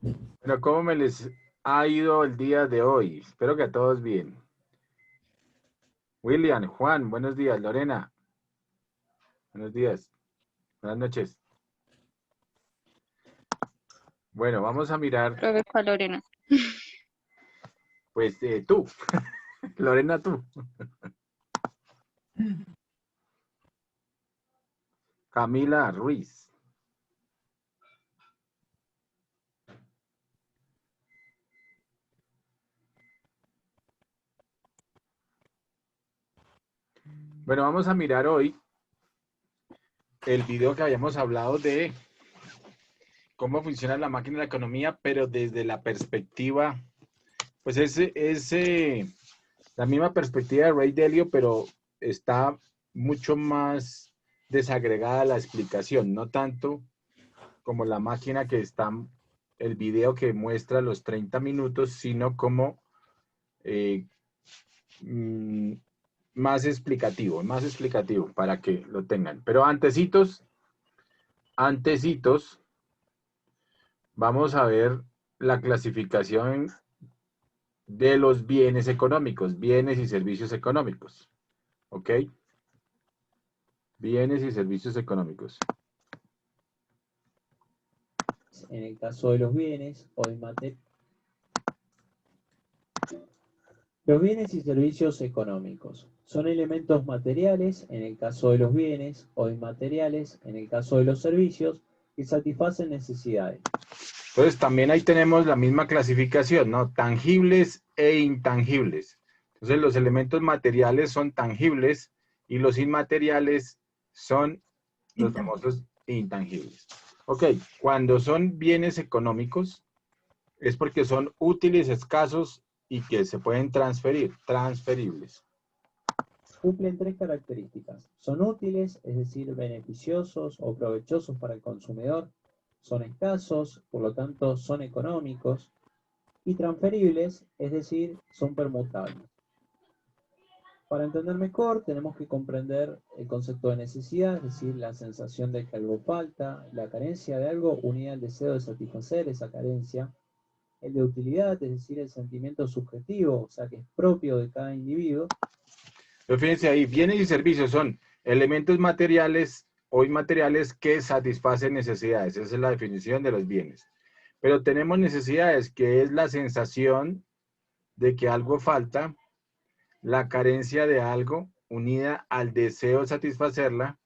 Bueno, ¿cómo me les ha ido el día de hoy? Espero que a todos bien. William, Juan, buenos días. Lorena, buenos días. Buenas noches. Bueno, vamos a mirar, Profesor Lorena. pues tú, Lorena, tú. Camila Ruiz. Bueno, vamos a mirar hoy el video que habíamos hablado de cómo funciona la máquina de la economía, pero desde la perspectiva, pues es la misma perspectiva de Ray Dalio, pero está mucho más desagregada la explicación, no tanto como la máquina que está, el video que muestra los 30 minutos, sino como eh, mm, más explicativo para que lo tengan. Pero antecitos, vamos a ver la clasificación de los bienes económicos, bienes y servicios económicos. ¿Ok? Bienes y servicios económicos. En el caso de los bienes o los bienes y servicios económicos son elementos materiales en el caso de los bienes o inmateriales en el caso de los servicios que satisfacen necesidades. Entonces también ahí tenemos la misma clasificación, ¿no? Tangibles e intangibles. Entonces los elementos materiales son tangibles y los inmateriales son los famosos intangibles. Ok, cuando son bienes económicos es porque son útiles, escasos y que se pueden transferir, transferibles. Cumplen tres características. Son útiles, es decir, beneficiosos o provechosos para el consumidor. Son escasos, por lo tanto son económicos. Y transferibles, es decir, son permutables. Para entender mejor, tenemos que comprender el concepto de necesidad, es decir, la sensación de que algo falta, la carencia de algo unida al deseo de satisfacer esa carencia, el de utilidad, es decir, el sentimiento subjetivo, o sea, que es propio de cada individuo. Pero fíjense ahí, bienes y servicios son elementos materiales o inmateriales que satisfacen necesidades. Esa es la definición de los bienes. Pero tenemos necesidades, que es la sensación de que algo falta, la carencia de algo unida al deseo de satisfacerla,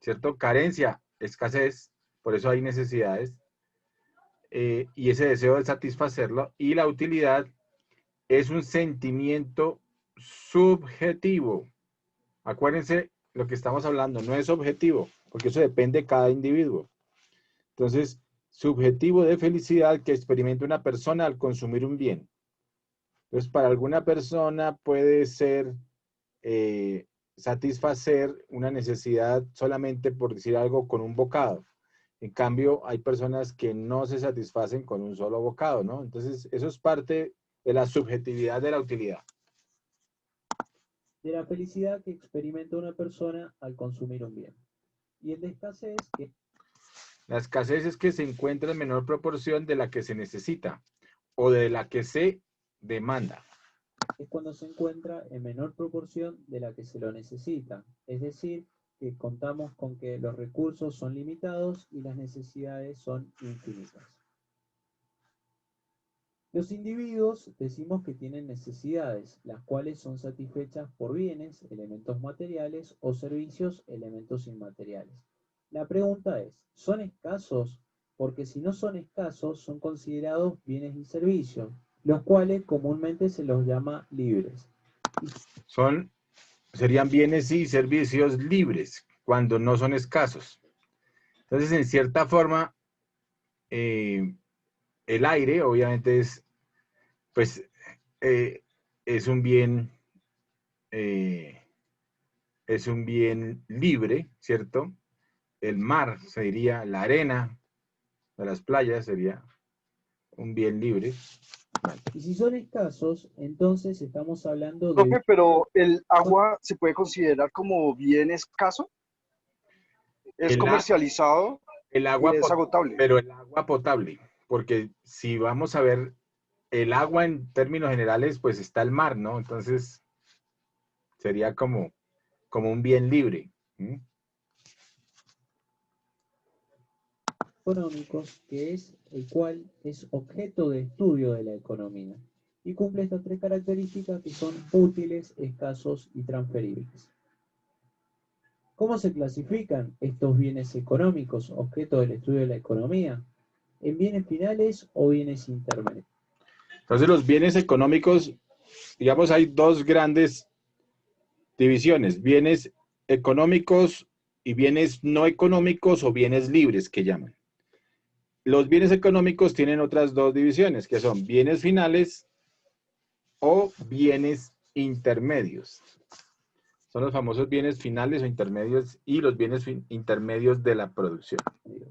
¿cierto? Carencia, escasez, por eso hay necesidades, y ese deseo de satisfacerlo, y la utilidad es un sentimiento subjetivo. Acuérdense lo que estamos hablando, no es objetivo, porque eso depende de cada individuo. Entonces, subjetivo de felicidad que experimenta una persona al consumir un bien. Entonces, para alguna persona puede ser satisfacer una necesidad solamente por decir algo con un bocado. En cambio, hay personas que no se satisfacen con un solo bocado, ¿no? Entonces, eso es parte de la subjetividad de la utilidad. De la felicidad que experimenta una persona al consumir un bien. Y el de escasez, que La escasez es que se encuentra en menor proporción de la que se necesita o de la que se demanda. es cuando se encuentra en menor proporción de la que se lo necesita, es decir, que contamos con que los recursos son limitados y las necesidades son infinitas. Los individuos decimos que tienen necesidades, las cuales son satisfechas por bienes, elementos materiales o servicios, elementos inmateriales. La pregunta es, ¿son escasos? Porque si no son escasos, son considerados bienes y servicios, los cuales comúnmente se los llama libres. Serían bienes y servicios libres cuando no son escasos. Entonces, en cierta forma, el aire obviamente pues, es eh, es un bien libre, ¿cierto? El mar sería, la arena de las playas sería un bien libre. Y si son escasos, entonces estamos hablando de... Profe, pero el agua se puede considerar como bien escaso, es El, comercializado el y agua, es agotable. pero el agua potable, porque si vamos a ver el agua en términos generales, pues está el mar, ¿no? Entonces sería como un bien libre. ¿Mm? Económicos, que es el cual es objeto de estudio de la economía y cumple estas tres características que son útiles, escasos y transferibles. ¿Cómo se clasifican estos bienes económicos, objeto del estudio de la economía? ¿En bienes finales o bienes intermedios? Entonces los bienes económicos, digamos, hay dos grandes divisiones, bienes económicos y bienes no económicos o bienes libres que llaman. Los bienes económicos tienen otras dos divisiones, que son bienes finales o bienes intermedios. Son los famosos bienes finales o intermedios y los bienes intermedios de la producción.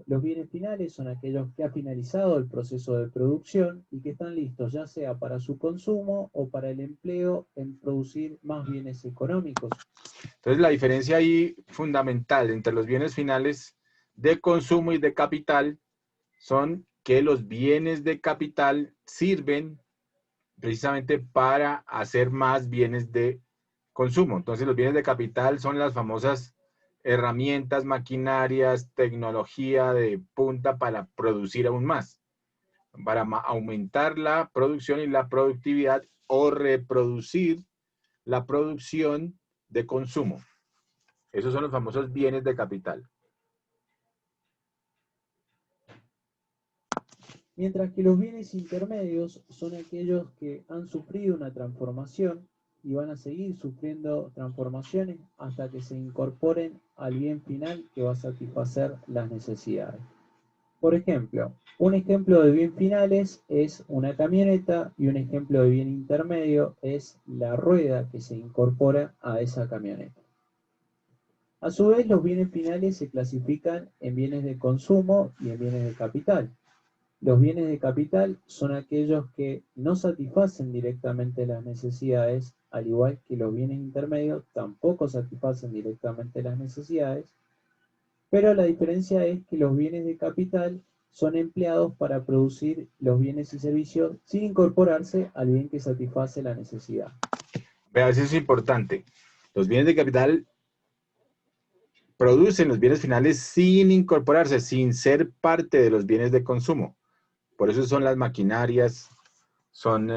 Los bienes finales son aquellos que ha finalizado el proceso de producción y que están listos ya sea para su consumo o para el empleo en producir más bienes económicos. Entonces la diferencia ahí fundamental entre los bienes finales de consumo y de capital son que los bienes de capital sirven precisamente para hacer más bienes de consumo. Entonces los bienes de capital son las famosas herramientas, maquinarias, tecnología de punta para producir aún más, para aumentar la producción y la productividad o reproducir la producción de consumo. Esos son los famosos bienes de capital. Mientras que los bienes intermedios son aquellos que han sufrido una transformación y van a seguir sufriendo transformaciones hasta que se incorporen al bien final que va a satisfacer las necesidades. Por ejemplo, un ejemplo de bien finales es una camioneta y un ejemplo de bien intermedio es la rueda que se incorpora a esa camioneta. A su vez, los bienes finales se clasifican en bienes de consumo y en bienes de capital. Los bienes de capital son aquellos que no satisfacen directamente las necesidades, al igual que los bienes intermedios tampoco satisfacen directamente las necesidades, pero la diferencia es que los bienes de capital son empleados para producir los bienes y servicios sin incorporarse al bien que satisface la necesidad. Vea, eso es importante. Los bienes de capital producen los bienes finales sin incorporarse, sin ser parte de los bienes de consumo. Por eso son las maquinarias, son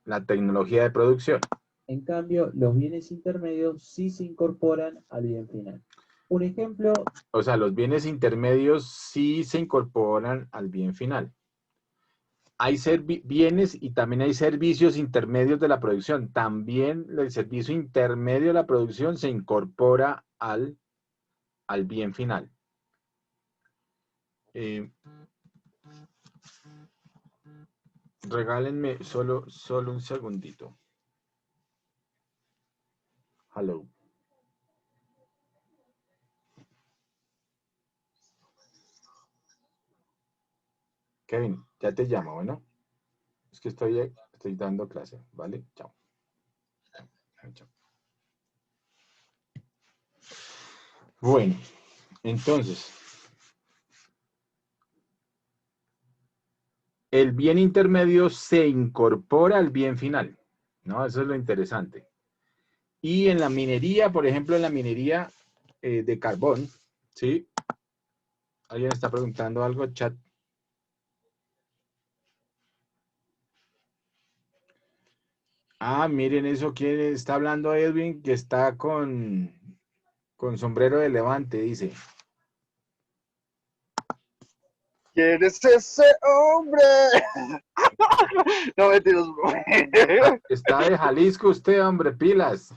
la tecnología de producción. En cambio, los bienes intermedios sí se incorporan al bien final. Un ejemplo... O sea, los bienes intermedios sí se incorporan al bien final. Hay bienes y también hay servicios intermedios de la producción. También el servicio intermedio de la producción se incorpora al bien final. Regálenme solo un segundito. Hello. Kevin, ya te llamo, ¿bueno? Es que estoy dando clase, ¿vale? Chao. Chao. Bueno, entonces, el bien intermedio se incorpora al bien final, ¿no? Eso es lo interesante. Y en la minería, por ejemplo, en la minería de carbón, ¿sí? ¿Alguien está preguntando algo, chat? Ah, miren eso, ¿quién está hablando? Edwin, que está con sombrero de levante, dice. ¿Quién es ese hombre? No, mentiras. Está de Jalisco usted, hombre, pilas.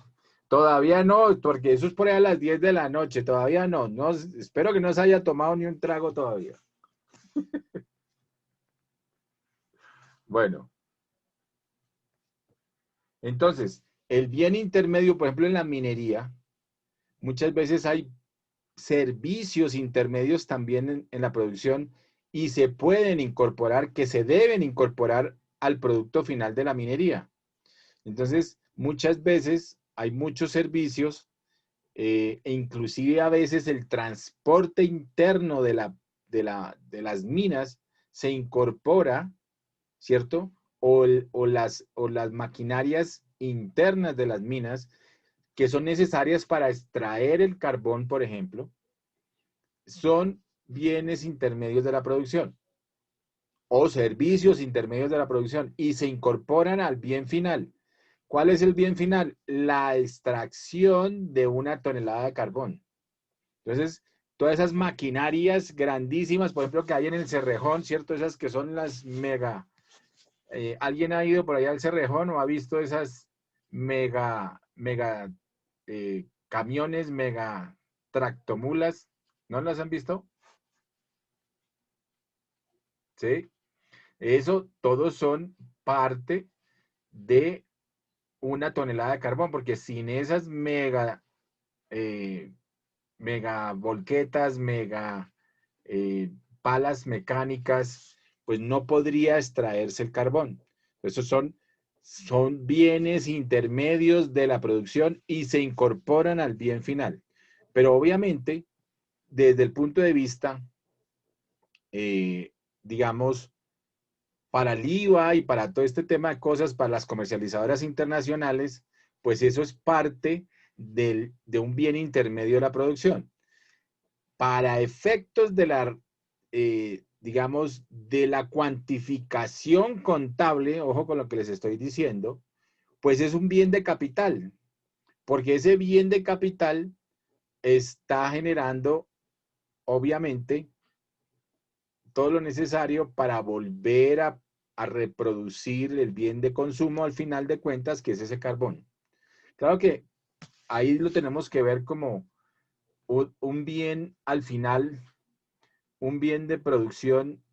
Todavía no, porque eso es por ahí a las 10 de la noche, todavía no. Espero que no se haya tomado ni un trago todavía. Bueno. Entonces, el bien intermedio, por ejemplo, en la minería, muchas veces hay servicios intermedios también en la producción y se pueden incorporar, que se deben incorporar al producto final de la minería. Entonces, muchas veces hay muchos servicios e inclusive a veces el transporte interno de las minas se incorpora, ¿cierto? O las maquinarias internas de las minas que son necesarias para extraer el carbón, por ejemplo, son bienes intermedios de la producción o servicios intermedios de la producción y se incorporan al bien final. ¿Cuál es el bien final? La extracción de 1 tonelada de carbón. Entonces, todas esas maquinarias grandísimas, por ejemplo, que hay en el Cerrejón, ¿cierto? Esas que son las mega... ¿alguien ha ido por allá al Cerrejón o ha visto esas mega camiones, mega tractomulas? ¿No las han visto? ¿Sí? Eso, todos son parte de 1 tonelada de carbón, porque sin esas mega volquetas, palas mecánicas, pues no podría extraerse el carbón. Esos son bienes intermedios de la producción y se incorporan al bien final. Pero obviamente, desde el punto de vista, digamos, para el IVA y para todo este tema de cosas, para las comercializadoras internacionales, pues eso es parte de un bien intermedio de la producción. Para efectos de la, digamos, de la cuantificación contable, ojo con lo que les estoy diciendo, pues es un bien de capital, porque ese bien de capital está generando, obviamente, todo lo necesario para volver a reproducir el bien de consumo al final de cuentas, que es ese carbón. Claro que ahí lo tenemos que ver como un bien al final, un bien de producción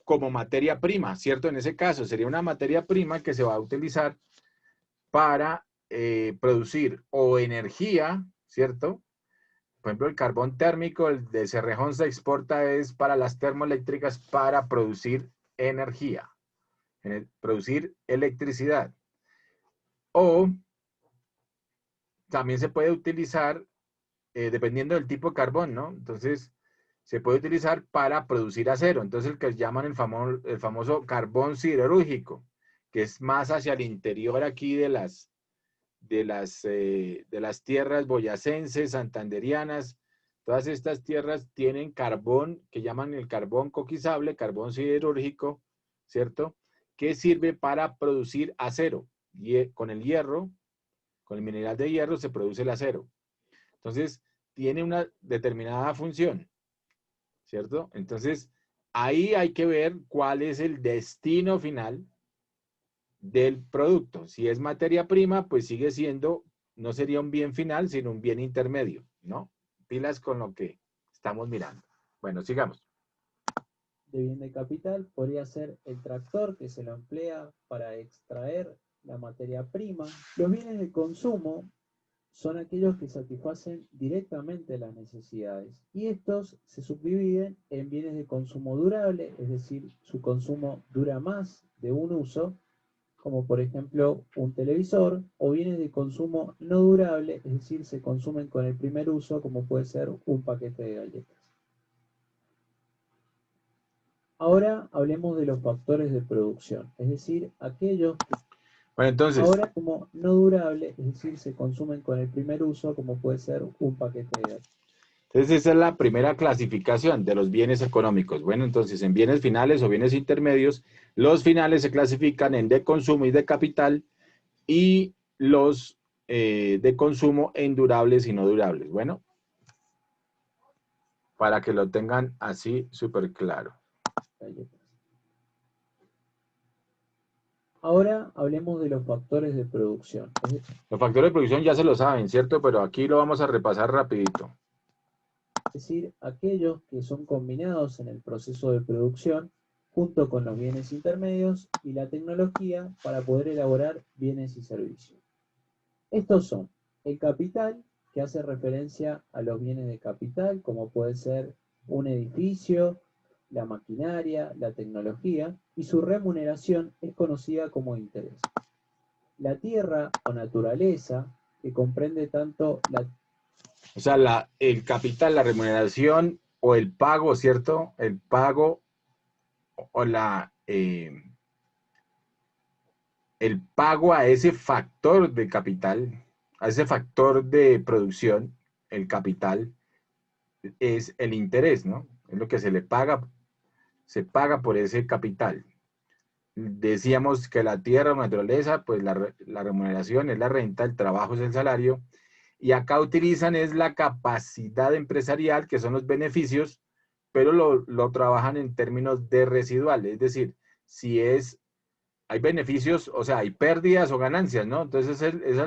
como materia prima, ¿cierto? En ese caso sería una materia prima que se va a utilizar para producir o energía, ¿cierto? Por ejemplo, el carbón térmico, el de Cerrejón se exporta es para las termoeléctricas para producir energía, producir electricidad. O también se puede utilizar, dependiendo del tipo de carbón, ¿no? Entonces, se puede utilizar para producir acero. Entonces, el que llaman el famoso carbón siderúrgico, que es más hacia el interior aquí de las tierras boyacenses, santanderianas. Todas estas tierras tienen carbón, que llaman el carbón coquizable, carbón siderúrgico, ¿cierto? Que sirve para producir acero. Y con el hierro, con el mineral de hierro, se produce el acero. Entonces, tiene una determinada función, ¿cierto? Entonces, ahí hay que ver cuál es el destino final del producto. Si es materia prima, pues sigue siendo, no sería un bien final, sino un bien intermedio, ¿no? Pilas con lo que estamos mirando. Bueno, sigamos. De bien de capital podría ser el tractor que se lo emplea para extraer la materia prima. Los bienes de consumo son aquellos que satisfacen directamente las necesidades y estos se subdividen en bienes de consumo durable, es decir, su consumo dura más de un uso, como por ejemplo un televisor, o bienes de consumo no durable, es decir, se consumen con el primer uso, como puede ser un paquete de galletas. Ahora hablemos de los factores de producción, es decir, aquellos que Bueno, entonces, ahora como no durable, es decir, se consumen con el primer uso, como puede ser un paquete de galletas. esa es la primera clasificación de los bienes económicos. Bueno, entonces en bienes finales o bienes intermedios, los finales se clasifican en de consumo y de capital y los de consumo en durables y no durables. Bueno, para que lo tengan así súper claro. Galletas. Ahora hablemos de los factores de producción. Los factores de producción ya se lo saben, ¿cierto? Pero aquí lo vamos a repasar rapidito. Es decir, aquellos que son combinados en el proceso de producción junto con los bienes intermedios y la tecnología para poder elaborar bienes y servicios. Estos son el capital, que hace referencia a los bienes de capital, como puede ser un edificio, la maquinaria, la tecnología, y su remuneración es conocida como interés. La tierra o naturaleza, que comprende tanto O sea, el capital, la remuneración o el pago, ¿cierto? El pago o el pago a ese factor de capital, a ese factor de producción, el capital, es el interés, ¿no? Es lo que se paga por ese capital. Decíamos que la tierra o naturaleza, pues la remuneración es la renta, el trabajo es el salario, y acá utilizan es la capacidad empresarial, que son los beneficios, pero lo trabajan en términos de residual, es decir, si hay beneficios, o sea, hay pérdidas o ganancias, ¿no? Entonces esa es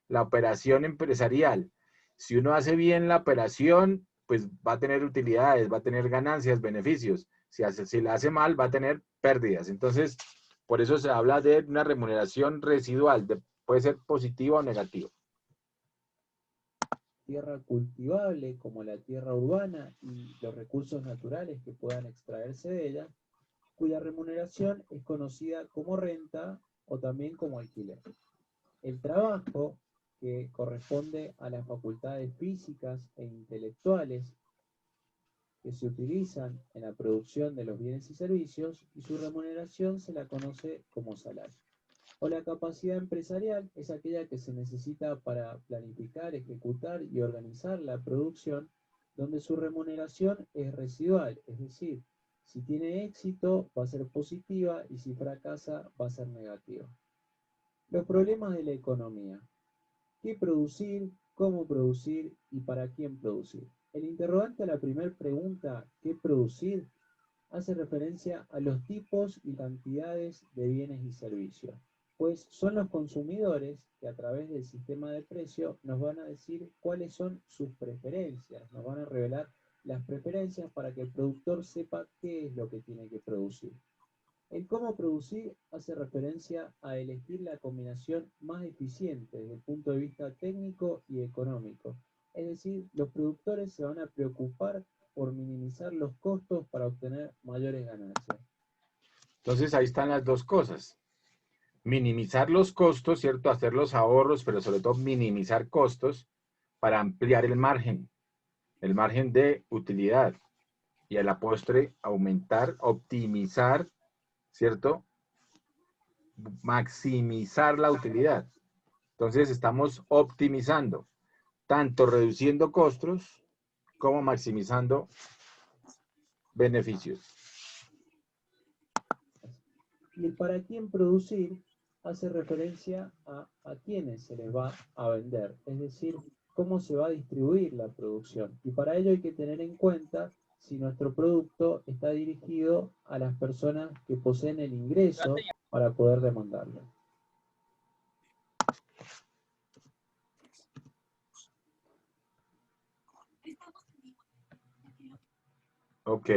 la operación empresarial. Si uno hace bien la operación, pues va a tener utilidades, va a tener ganancias, beneficios. Si la hace mal, va a tener pérdidas. Entonces, por eso se habla de una remuneración residual, puede ser positiva o negativa. Tierra cultivable como la tierra urbana y los recursos naturales que puedan extraerse de ella, cuya remuneración es conocida como renta o también como alquiler. El trabajo, que corresponde a las facultades físicas e intelectuales que se utilizan en la producción de los bienes y servicios, y su remuneración se la conoce como salario. O la capacidad empresarial es aquella que se necesita para planificar, ejecutar y organizar la producción, donde su remuneración es residual, es decir, si tiene éxito va a ser positiva y si fracasa va a ser negativa. Los problemas de la economía. ¿Qué producir? ¿Cómo producir? ¿Y para quién producir? El interrogante a la primera pregunta, ¿qué producir?, hace referencia a los tipos y cantidades de bienes y servicios, pues son los consumidores que a través del sistema de precio nos van a decir cuáles son sus preferencias, nos van a revelar las preferencias para que el productor sepa qué es lo que tiene que producir. El cómo producir hace referencia a elegir la combinación más eficiente desde el punto de vista técnico y económico. Es decir, los productores se van a preocupar por minimizar los costos para obtener mayores ganancias. Entonces ahí están las dos cosas. Minimizar los costos, ¿cierto? Hacer los ahorros, pero sobre todo minimizar costos para ampliar el margen de utilidad. Y a la postre aumentar, optimizar, ¿cierto? Maximizar la utilidad. Entonces estamos optimizando, tanto reduciendo costos como maximizando beneficios. Y el para quién producir hace referencia a quiénes se les va a vender, es decir, cómo se va a distribuir la producción. Y para ello hay que tener en cuenta si nuestro producto está dirigido a las personas que poseen el ingreso para poder demandarlo. Ok.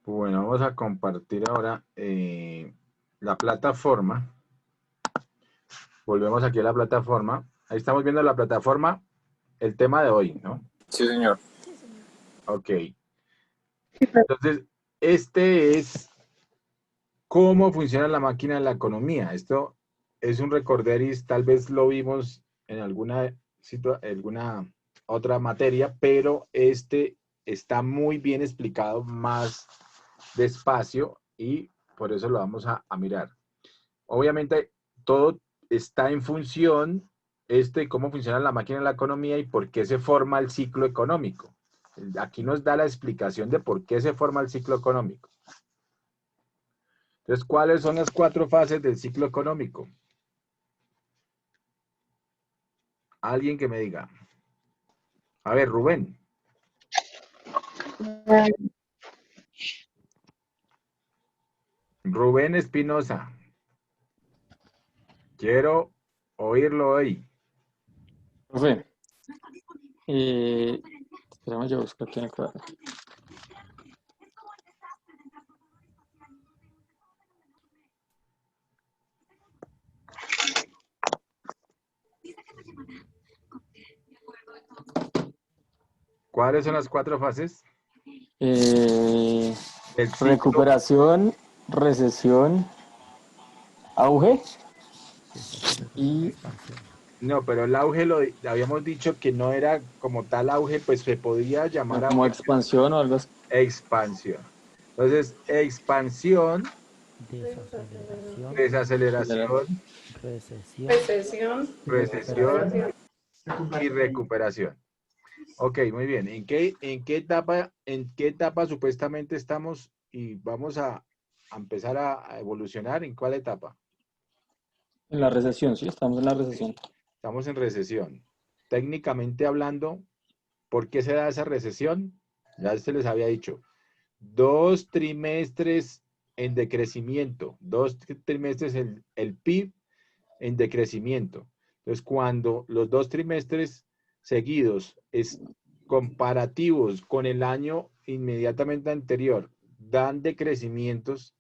Bueno, vamos a compartir ahora la plataforma. Volvemos aquí a la plataforma. Ahí estamos viendo la plataforma, el tema de hoy, ¿no? Sí, señor. Ok. Entonces, este es cómo funciona la máquina de la economía. Esto es un recorderis, tal vez lo vimos en alguna otra materia, pero este está muy bien explicado más despacio y por eso lo vamos a mirar. Obviamente, todo está en función cómo funciona la máquina de la economía y por qué se forma el ciclo económico. Aquí nos da la explicación de por qué se forma el ciclo económico. Entonces, ¿cuáles son las 4 fases del ciclo económico? Alguien que me diga. A ver, Rubén. Rubén Espinosa. Quiero oírlo hoy. Profe, esperamos, yo busco aquí en el cuadro. ¿Cuáles son las 4 fases? El ciclo. Recuperación, recesión, auge y No, pero el auge habíamos dicho que no era como tal auge, pues se podía llamar como auge, expansión o algo así. expansión. Entonces, expansión, Desaceleración, desaceleración, recesión Recesión, y recesión recuperación. y recuperación. Ok, muy bien. ¿En qué etapa supuestamente estamos y vamos a empezar a evolucionar? ¿En cuál etapa? En la recesión, sí, estamos en la recesión. Estamos en recesión. Técnicamente hablando, ¿por qué se da esa recesión? Ya se les había dicho. 2 trimestres en decrecimiento, 2 trimestres el PIB en decrecimiento. Entonces, cuando los 2 trimestres seguidos comparativos con el año inmediatamente anterior dan decrecimientos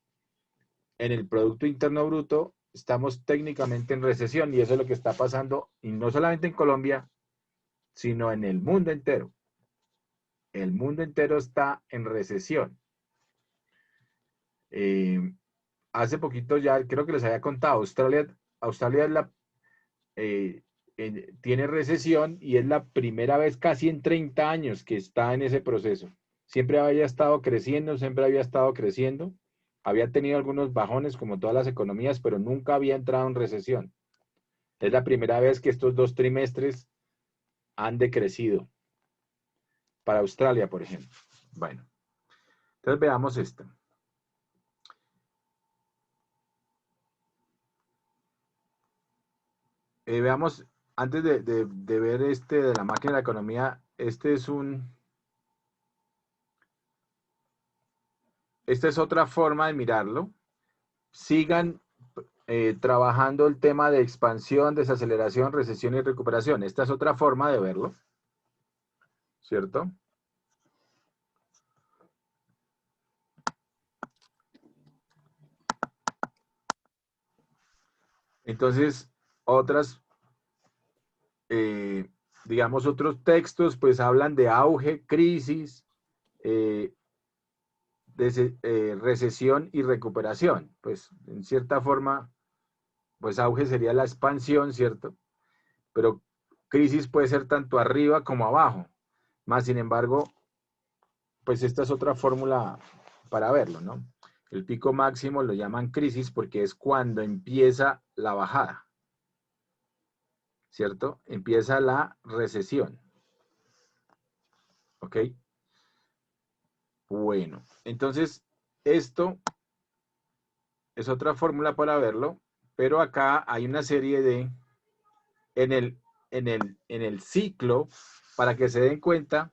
en el Producto Interno Bruto, estamos técnicamente en recesión y eso es lo que está pasando, y no solamente en Colombia, sino en el mundo entero. El mundo entero está en recesión. Hace poquito ya creo que les había contado, Australia es tiene recesión y es la primera vez casi en 30 años que está en ese proceso. Siempre había estado creciendo, había tenido algunos bajones como todas las economías, pero nunca había entrado en recesión. Es la primera vez que estos 2 trimestres han decrecido. Para Australia, por ejemplo. Bueno, entonces veamos esto. Veamos, antes de ver de la máquina de la economía, esta es otra forma de mirarlo. Sigan trabajando el tema de expansión, desaceleración, recesión y recuperación. Esta es otra forma de verlo, ¿cierto? Entonces, digamos, otros textos, pues hablan de auge, crisis, recesión y recuperación. Pues, en cierta forma, pues auge sería la expansión, ¿cierto? Pero crisis puede ser tanto arriba como abajo. Más sin embargo, pues esta es otra fórmula para verlo, ¿no? El pico máximo lo llaman crisis porque es cuando empieza la bajada, ¿cierto? Empieza la recesión. ¿Ok? Bueno, entonces esto es otra fórmula para verlo, pero acá hay una serie en el ciclo, para que se den cuenta,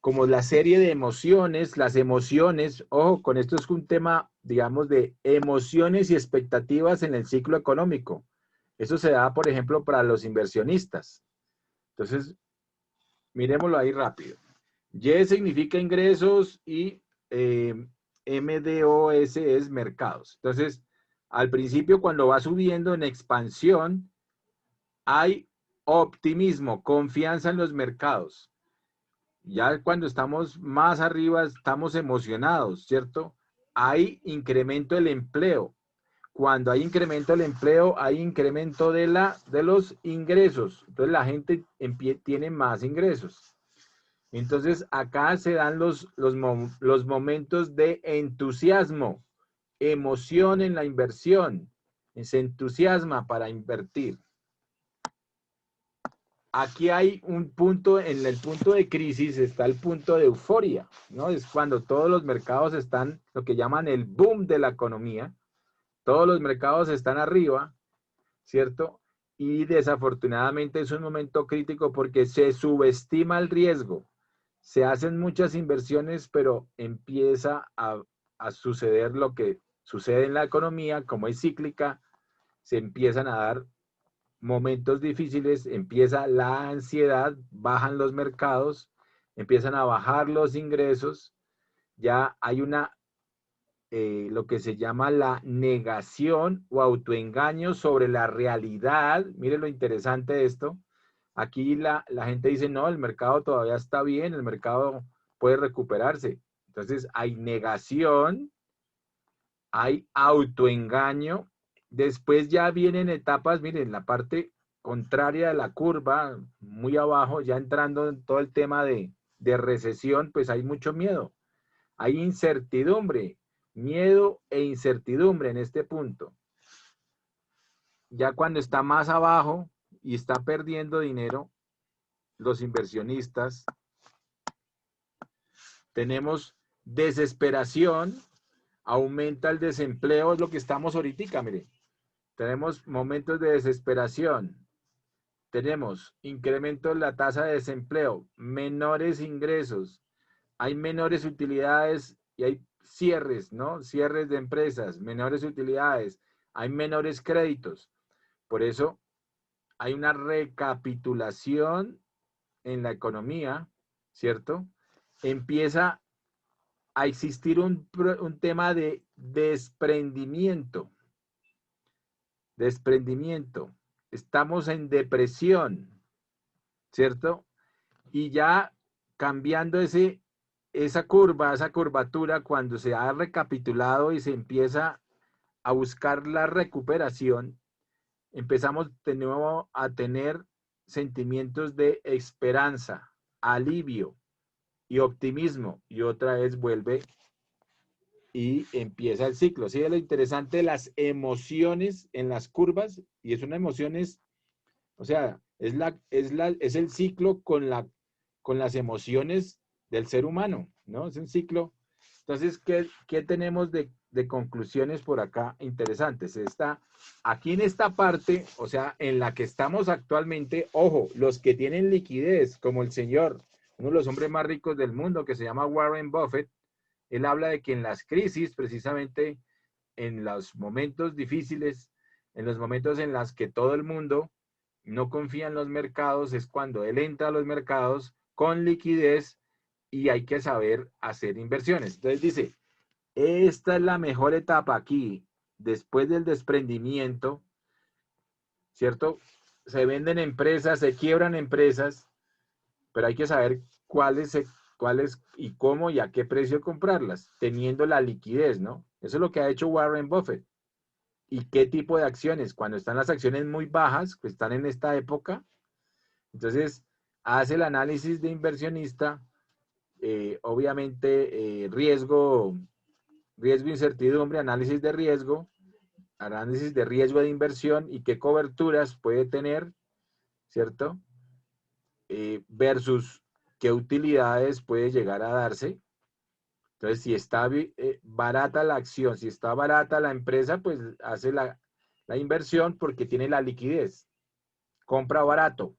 como la serie de emociones, las emociones, ojo, con esto es un tema, digamos, de emociones y expectativas en el ciclo económico. Eso se da, por ejemplo, para los inversionistas. Entonces, miremoslo ahí rápido. Y significa ingresos y MDOS es mercados. Entonces, al principio, cuando va subiendo en expansión, hay optimismo, confianza en los mercados. Ya cuando estamos más arriba, estamos emocionados, ¿cierto? Hay incremento del empleo. Cuando hay incremento del empleo, hay incremento de los ingresos. Entonces la gente tiene más ingresos. Entonces acá se dan los momentos de entusiasmo, emoción en la inversión. Se entusiasma para invertir. Aquí hay un punto, en el punto de crisis está el punto de euforia, ¿no? Es cuando todos los mercados están, lo que llaman el boom de la economía, todos los mercados están arriba, ¿cierto? Y desafortunadamente es un momento crítico porque se subestima el riesgo, se hacen muchas inversiones, pero empieza a suceder lo que sucede en la economía, como es cíclica, se empiezan a dar momentos difíciles, empieza la ansiedad, bajan los mercados, empiezan a bajar los ingresos, ya hay lo que se llama la negación o autoengaño sobre la realidad. Miren lo interesante de esto. Aquí la gente dice, no, el mercado todavía está bien, el mercado puede recuperarse. Entonces hay negación, hay autoengaño. Después ya vienen etapas, miren, la parte contraria de la curva, muy abajo, ya entrando en todo el tema de recesión, pues hay mucho miedo. Hay incertidumbre, miedo e incertidumbre en este punto. Ya cuando está más abajo y está perdiendo dinero, los inversionistas, tenemos desesperación, aumenta el desempleo, es lo que estamos ahorita, mire. Tenemos momentos de desesperación, tenemos incremento de la tasa de desempleo, menores ingresos, hay menores utilidades y hay cierres, ¿no? Cierres de empresas, menores utilidades, hay menores créditos. Por eso hay una recapitulación en la economía, ¿cierto? Empieza a existir un tema de desprendimiento. Desprendimiento. Estamos en depresión, ¿cierto? Y ya cambiando esa curva, esa curvatura, cuando se ha recapitulado y se empieza a buscar la recuperación, empezamos de nuevo a tener sentimientos de esperanza, alivio y optimismo, y otra vez vuelve y empieza el ciclo. ¿Sí? Es lo interesante de las emociones en las curvas, y es una emoción, o sea, es el ciclo con las emociones del ser humano, ¿no? Es un ciclo. Entonces, ¿qué tenemos de conclusiones por acá interesantes? Aquí en esta parte, o sea, en la que estamos actualmente, ojo, los que tienen liquidez, como el señor, uno de los hombres más ricos del mundo, que se llama Warren Buffett, él habla de que en las crisis, precisamente en los momentos difíciles, en los momentos en los que todo el mundo no confía en los mercados, es cuando él entra a los mercados con liquidez y hay que saber hacer inversiones. Entonces dice, esta es la mejor etapa aquí, después del desprendimiento, ¿cierto? Se venden empresas, se quiebran empresas, pero hay que saber cuáles y cómo y a qué precio comprarlas, teniendo la liquidez, ¿no? Eso es lo que ha hecho Warren Buffett. ¿Y qué tipo de acciones? Cuando están las acciones muy bajas, que están en esta época, entonces hace el análisis de inversionista, obviamente riesgo, incertidumbre, análisis de riesgo de inversión y qué coberturas puede tener, ¿cierto? Versus qué utilidades puede llegar a darse. Entonces, si está barata la acción, si está barata la empresa, pues hace la inversión porque tiene la liquidez. Compra barato,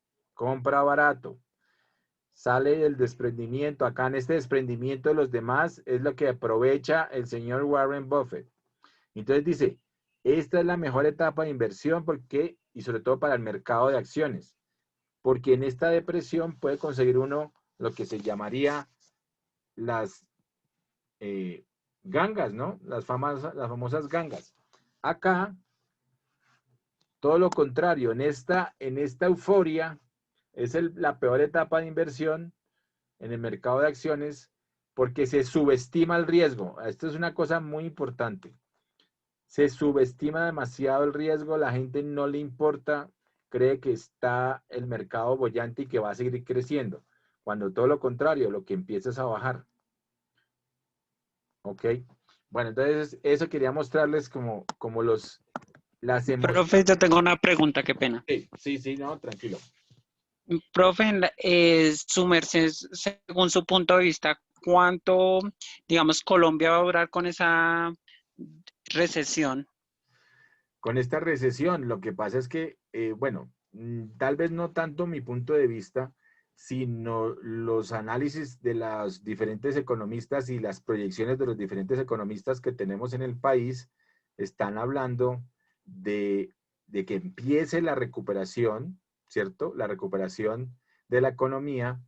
sale del desprendimiento. Acá en este desprendimiento de los demás es lo que aprovecha el señor Warren Buffett. Entonces dice, esta es la mejor etapa de inversión porque, y sobre todo para el mercado de acciones, porque en esta depresión puede conseguir uno lo que se llamaría las gangas, ¿no? Las famosas gangas. Acá, todo lo contrario, en esta euforia, es la peor etapa de inversión en el mercado de acciones porque se subestima el riesgo. Esto es una cosa muy importante. Se subestima demasiado el riesgo, la gente no le importa, cree que está el mercado bollante y que va a seguir creciendo, cuando todo lo contrario, lo que empieza es a bajar. ¿Ok? Bueno, entonces eso quería mostrarles como las emociones. Profe, yo tengo una pregunta, qué pena. Sí, no, tranquilo. Profe, su merced, según su punto de vista, ¿cuánto, digamos, Colombia va a durar con esa recesión? Con esta recesión, lo que pasa es que, bueno, tal vez no tanto mi punto de vista, sino los análisis de los diferentes economistas y las proyecciones de los diferentes economistas que tenemos en el país están hablando de que empiece la recuperación, ¿cierto? La recuperación de la economía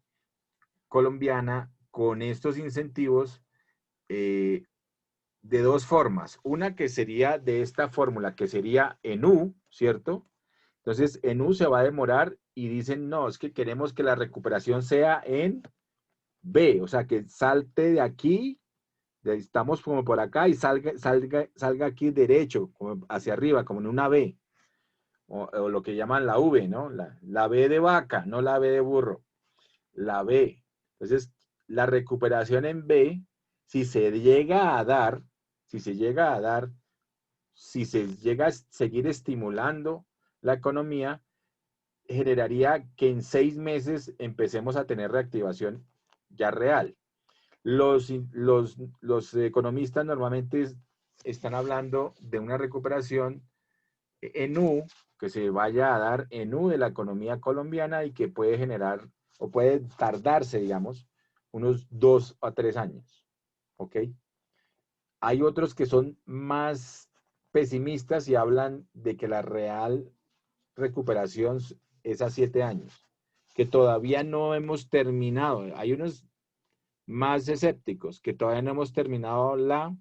colombiana con estos incentivos de dos formas. Una que sería de esta fórmula, que sería en U, ¿cierto? Entonces, en U se va a demorar y dicen, no, es que queremos que la recuperación sea en B, o sea, que salte de aquí, estamos como por acá y salga aquí derecho, como hacia arriba, como en una B. o lo que llaman la V, ¿no? La B de vaca, no la B de burro, la B. Entonces, la recuperación en B, si se llega a dar, si se llega a seguir estimulando la economía, generaría que en 6 meses empecemos a tener reactivación ya real. Los economistas normalmente están hablando de una recuperación en U, que se vaya a dar en U de la economía colombiana y que puede generar, o puede tardarse, digamos, unos 2 a 3 años. ¿Ok? Hay otros que son más pesimistas y hablan de que la real recuperación es a 7 años, que todavía no hemos terminado. Hay unos más escépticos, que todavía no hemos terminado la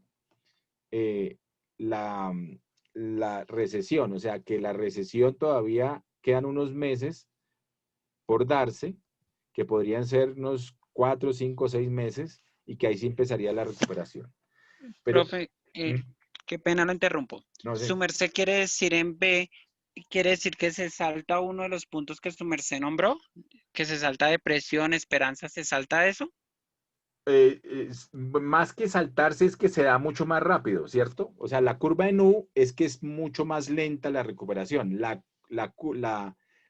recesión, o sea, que la recesión todavía quedan unos meses por darse, que podrían ser unos 4, 5, 6 meses, y que ahí sí empezaría la recuperación. Pero, Profe, qué pena lo interrumpo. no sé. Su merced quiere decir en B, quiere decir que se salta uno de los puntos que su merced nombró, que se salta depresión, esperanza, ¿se salta eso? Más que saltarse es que se da mucho más rápido, ¿cierto? O sea, la curva en U es que es mucho más lenta la recuperación. La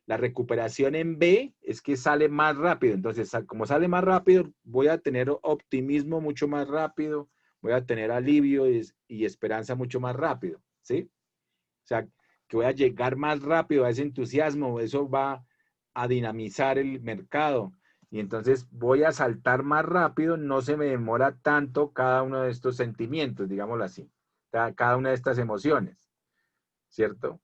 recuperación en B es que sale más rápido. Entonces, como sale más rápido, voy a tener optimismo mucho más rápido, voy a tener alivio y esperanza mucho más rápido, ¿sí? O sea, que voy a llegar más rápido a ese entusiasmo, eso va a dinamizar el mercado. Y entonces voy a saltar más rápido, no se me demora tanto cada uno de estos sentimientos, digámoslo así, cada una de estas emociones, ¿cierto?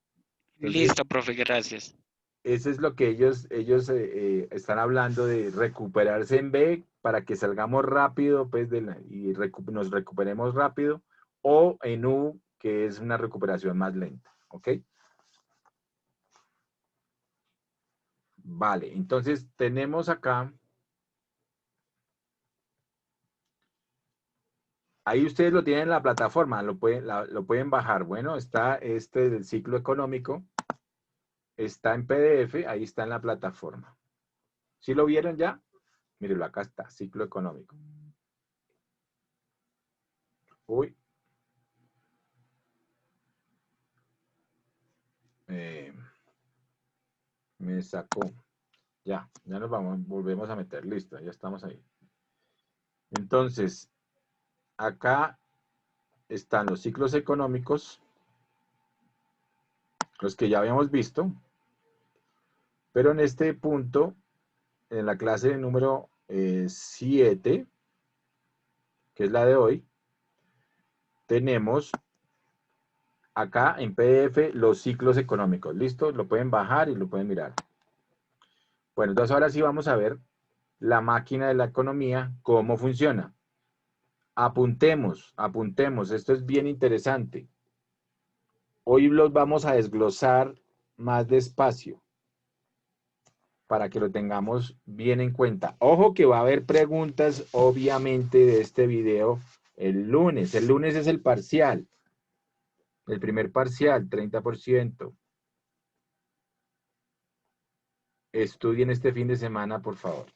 Entonces, Listo, profe, gracias. eso es lo que ellos están hablando de recuperarse en B para que salgamos rápido pues, y nos recuperemos rápido, o en U, que es una recuperación más lenta, ¿ok? Vale, entonces tenemos acá. Ahí ustedes lo tienen en la plataforma, lo pueden bajar. Bueno, está del ciclo económico, está en PDF, ahí está en la plataforma. ¿Sí lo vieron ya? Mírenlo, acá está, ciclo económico. Uy. Me sacó. Ya nos volvemos a meter. Listo, ya estamos ahí. Entonces, acá están los ciclos económicos, los que ya habíamos visto, pero en este punto, en la clase número 7, que es la de hoy, tenemos acá en PDF los ciclos económicos. ¿Listo? Lo pueden bajar y lo pueden mirar. Bueno, entonces ahora sí vamos a ver la máquina de la economía, cómo funciona. Apuntemos, esto es bien interesante. Hoy los vamos a desglosar más despacio para que lo tengamos bien en cuenta. Ojo que va a haber preguntas, obviamente, de este video el lunes. El lunes es el parcial. El primer parcial, 30%. Estudien este fin de semana, por favor.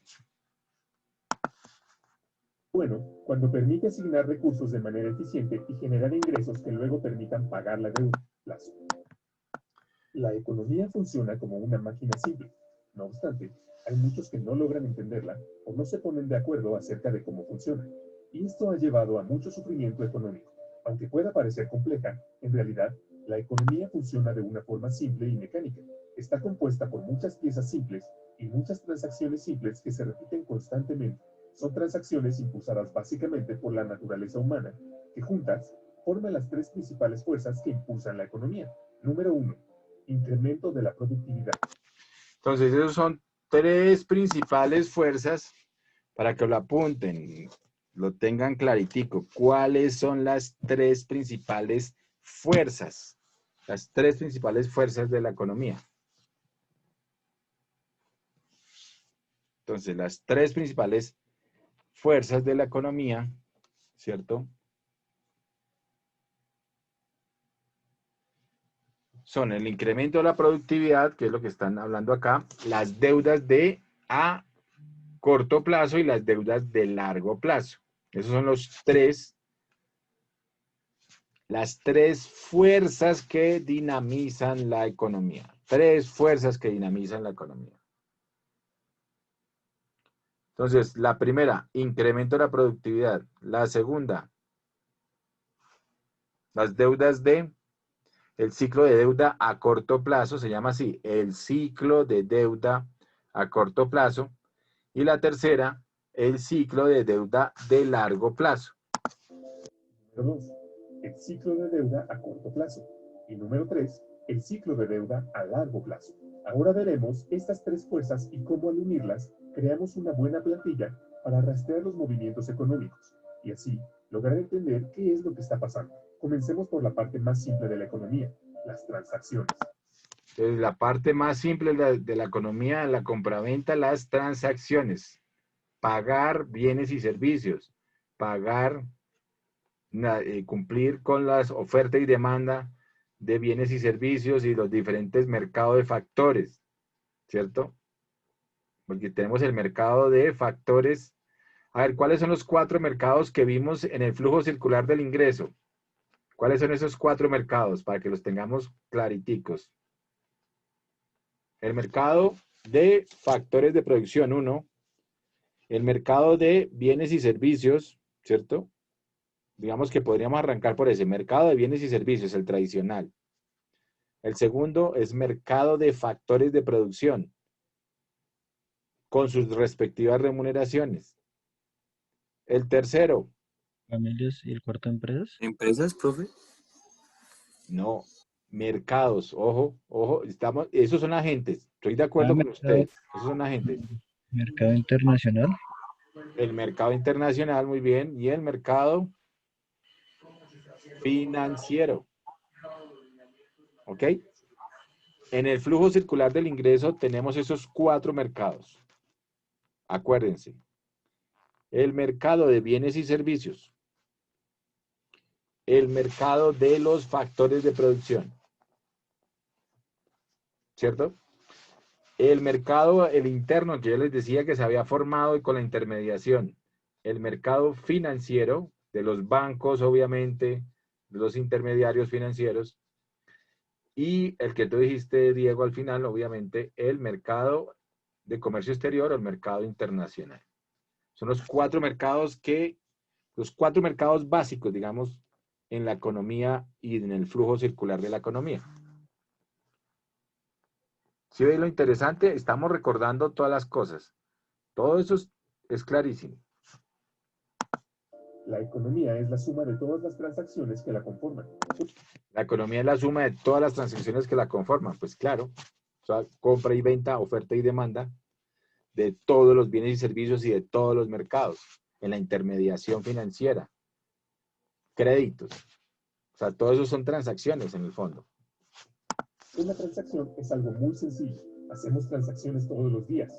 Bueno, cuando permite asignar recursos de manera eficiente y generar ingresos que luego permitan pagar la deuda. La economía funciona como una máquina simple. No obstante, hay muchos que no logran entenderla o no se ponen de acuerdo acerca de cómo funciona. Y esto ha llevado a mucho sufrimiento económico. Aunque pueda parecer compleja, en realidad, la economía funciona de una forma simple y mecánica. Está compuesta por muchas piezas simples y muchas transacciones simples que se repiten constantemente. Son transacciones impulsadas básicamente por la naturaleza humana, que juntas forman las tres principales fuerzas que impulsan la economía. Número 1. Incremento de la productividad. Entonces, esos son tres principales fuerzas para que lo apunten, lo tengan claritico. ¿Cuáles son las tres principales fuerzas? Las tres principales fuerzas de la economía. Entonces, las tres principales fuerzas de la economía, ¿cierto? son el incremento de la productividad, que es lo que están hablando acá, las deudas de a corto plazo y las deudas de largo plazo. Esos son las tres fuerzas que dinamizan la economía. Tres fuerzas que dinamizan la economía. Entonces, la primera, incremento de la productividad. La segunda, las deudas de, el ciclo de deuda a corto plazo, se llama así, el ciclo de deuda a corto plazo. Y la tercera, el ciclo de deuda de largo plazo. Número 2, el ciclo de deuda a corto plazo. Y número 3, el ciclo de deuda a largo plazo. Ahora veremos estas tres fuerzas y cómo al unirlas creamos una buena plantilla para rastrear los movimientos económicos y así lograr entender qué es lo que está pasando. Comencemos por la parte más simple de la economía, las transacciones. Entonces, la parte más simple de la economía, la compraventa, las transacciones. Pagar bienes y servicios. Pagar, cumplir con las ofertas y demanda de bienes y servicios y los diferentes mercados de factores, ¿cierto? Porque tenemos el mercado de factores. A ver, ¿cuáles son los 4 mercados que vimos en el flujo circular del ingreso? ¿Cuáles son esos 4 mercados? Para que los tengamos clariticos. El mercado de factores de producción, 1. El mercado de bienes y servicios, ¿cierto? Digamos que podríamos arrancar por ese. Mercado de bienes y servicios, el tradicional. El segundo es mercado de factores de producción, con sus respectivas remuneraciones. El tercero. Familias y el cuarto empresas. ¿Empresas, profe? No, mercados, ojo, ojo, esos son agentes, estoy de acuerdo con ustedes, esos son agentes. Mercado internacional. El mercado internacional, muy bien, y el mercado financiero. ¿Ok? En el flujo circular del ingreso tenemos esos 4 mercados. Acuérdense. El mercado de bienes y servicios. El mercado de los factores de producción. ¿Cierto? El mercado, el interno, que yo les decía que se había formado con la intermediación. El mercado financiero, de los bancos, obviamente, de los intermediarios financieros. Y el que tú dijiste, Diego, al final, obviamente, el mercado de comercio exterior o el mercado internacional. Son los 4 mercados los 4 mercados básicos, digamos, en la economía y en el flujo circular de la economía. ¿Sí veis lo interesante? Estamos recordando todas las cosas. Todo eso es clarísimo. La economía es la suma de todas las transacciones que la conforman. La economía es la suma de todas las transacciones que la conforman. Pues claro, o sea, compra y venta, oferta y demanda de todos los bienes y servicios y de todos los mercados. En la intermediación financiera. Créditos. O sea, todo eso son transacciones en el fondo. Una transacción es algo muy sencillo. Hacemos transacciones todos los días.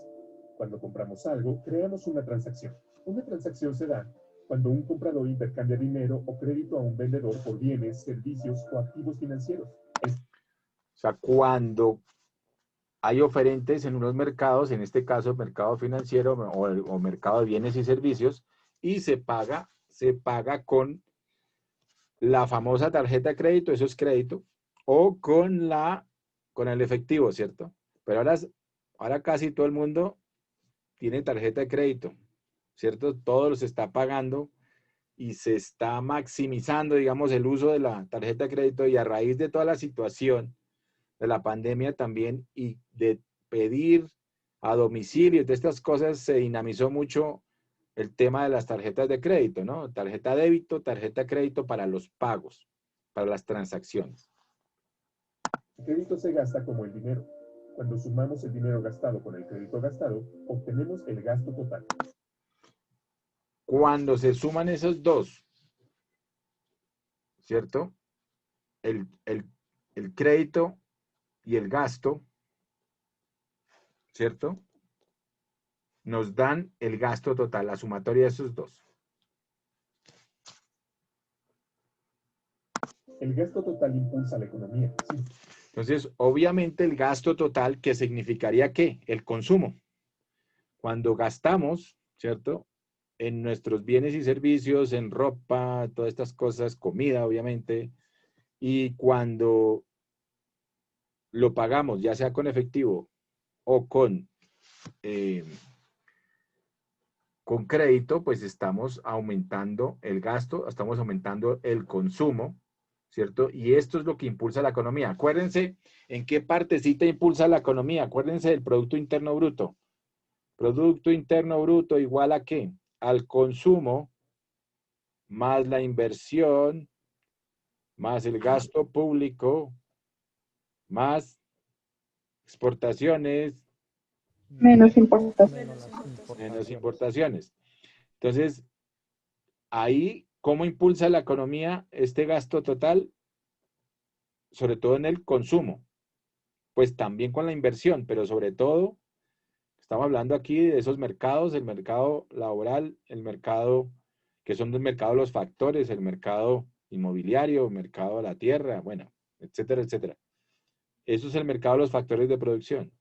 Cuando compramos algo, creamos una transacción. Una transacción se da cuando un comprador intercambia dinero o crédito a un vendedor por bienes, servicios o activos financieros. O sea, cuando hay oferentes en unos mercados, en este caso el mercado financiero o mercado de bienes y servicios, y se paga con la famosa tarjeta de crédito, eso es crédito, o con el efectivo, ¿cierto? Pero ahora casi todo el mundo tiene tarjeta de crédito, ¿cierto? Todo se está pagando y se está maximizando, digamos, el uso de la tarjeta de crédito, y a raíz de toda la situación de la pandemia también y de pedir a domicilio, de estas cosas, se dinamizó mucho el tema de las tarjetas de crédito, ¿no? Tarjeta débito, tarjeta crédito para los pagos, para las transacciones. El crédito se gasta como el dinero. Cuando sumamos el dinero gastado con el crédito gastado, obtenemos el gasto total. Cuando se suman esos dos, ¿cierto? El crédito y el gasto, ¿cierto? Nos dan el gasto total, la sumatoria de esos dos. El gasto total impulsa la economía, sí. Entonces, obviamente el gasto total, ¿qué significaría qué? El consumo. Cuando gastamos, ¿cierto? En nuestros bienes y servicios, en ropa, todas estas cosas, comida, obviamente, y cuando lo pagamos, ya sea con efectivo o con crédito, pues estamos aumentando el gasto, estamos aumentando el consumo, ¿cierto? Y esto es lo que impulsa la economía. Acuérdense en qué partecita impulsa la economía. Acuérdense del Producto Interno Bruto. Producto Interno Bruto igual a ¿qué? Al consumo más la inversión, más el gasto público, más exportaciones, Menos importaciones. menos importaciones. Entonces, ahí, ¿cómo impulsa la economía este gasto total? Sobre todo en el consumo, pues también con la inversión, pero sobre todo, estamos hablando aquí de esos mercados, el mercado laboral, el mercado, que son los mercados los factores, el mercado inmobiliario, el mercado de la tierra, bueno, etcétera, etcétera. Eso es el mercado de los factores de producción.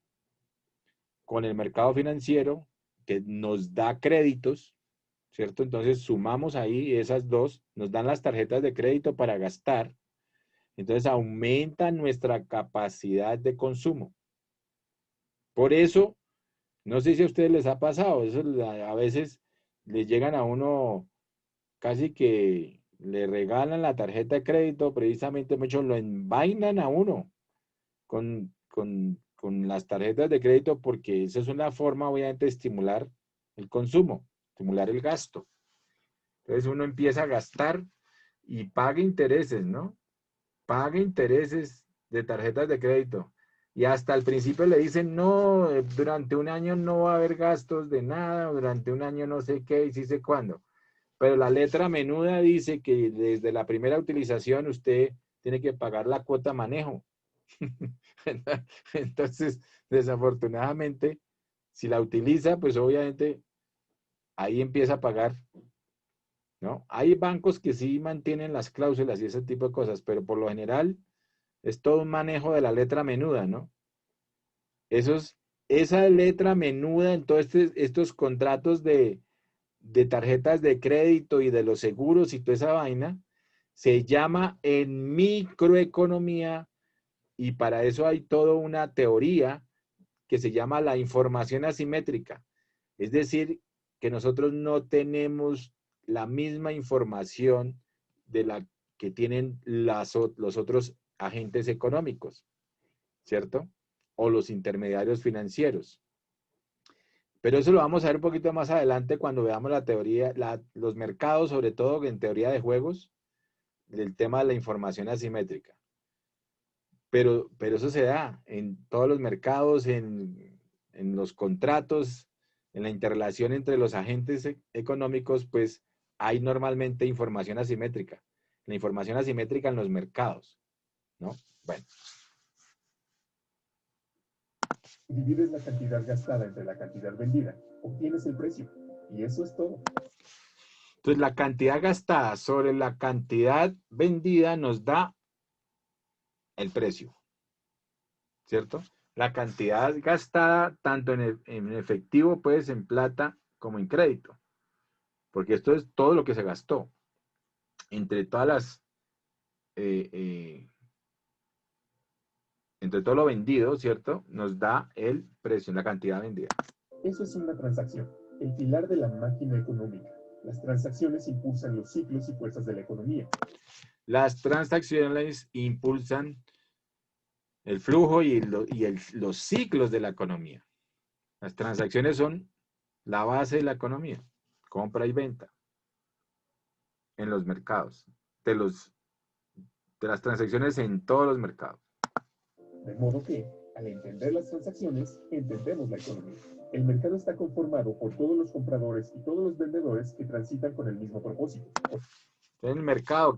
Con el mercado financiero, que nos da créditos, ¿cierto? Entonces sumamos ahí esas dos, nos dan las tarjetas de crédito para gastar, entonces aumenta nuestra capacidad de consumo. Por eso, no sé si a ustedes les ha pasado, eso a veces les llegan a uno casi que le regalan la tarjeta de crédito, precisamente muchos lo envainan a uno con las tarjetas de crédito porque esa es una forma obviamente de estimular el consumo, estimular el gasto. Entonces uno empieza a gastar y paga intereses, ¿no? Paga intereses de tarjetas de crédito. Y hasta el principio le dicen, no, durante un año no va a haber gastos de nada, durante un año no sé qué y sí sé cuándo. Pero la letra menuda dice que desde la primera utilización usted tiene que pagar la cuota manejo. Entonces, desafortunadamente, si la utiliza, pues obviamente ahí empieza a pagar, ¿no? Hay bancos que sí mantienen las cláusulas y ese tipo de cosas, pero por lo general es todo un manejo de la letra menuda, ¿no? Esa letra menuda en todos estos contratos de tarjetas de crédito y de los seguros y toda esa vaina, se llama en microeconomía y para eso hay toda una teoría que se llama la información asimétrica. Es decir, que nosotros no tenemos la misma información de la que tienen los otros agentes económicos, ¿cierto? O los intermediarios financieros. Pero eso lo vamos a ver un poquito más adelante cuando veamos la teoría, los mercados, sobre todo en teoría de juegos, del tema de la información asimétrica. Pero eso se da en todos los mercados, en los contratos, en la interrelación entre los agentes económicos, pues hay normalmente información asimétrica. La información asimétrica en los mercados, ¿no? Bueno. Divides la cantidad gastada entre la cantidad vendida, obtienes el precio. Y eso es todo. Entonces, la cantidad gastada sobre la cantidad vendida nos da el precio, ¿cierto? La cantidad gastada tanto en efectivo, pues en plata, como en crédito. Porque esto es todo lo que se gastó. Entre todas las... entre todo lo vendido, ¿cierto? Nos da el precio, la cantidad vendida. Eso es una transacción, el pilar de la máquina económica. Las transacciones impulsan los ciclos y fuerzas de la economía. Las transacciones impulsan el flujo y los ciclos de la economía. Las transacciones son la base de la economía, compra y venta en los mercados, de las transacciones en todos los mercados. De modo que, al entender las transacciones, entendemos la economía. El mercado está conformado por todos los compradores y todos los vendedores que transitan con el mismo propósito. En el mercado,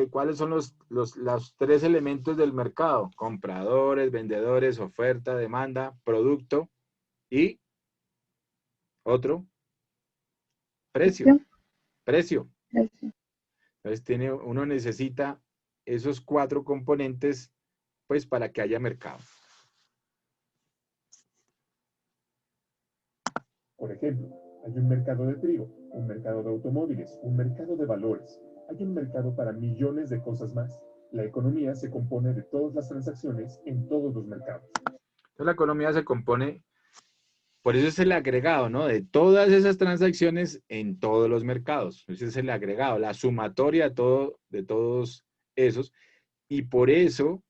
¿cuáles son los tres elementos del mercado? Compradores, vendedores, oferta, demanda, producto y otro, precio. Precio. Entonces uno necesita esos cuatro componentes pues para que haya mercado. Por ejemplo, hay un mercado de trigo, un mercado de automóviles, un mercado de valores. Hay un mercado para millones de cosas más. La economía se compone de todas las transacciones en todos los mercados. Entonces la economía se compone, por eso es el agregado, ¿no? De todas esas transacciones en todos los mercados. Ese es el agregado, la sumatoria de todos esos. Y por eso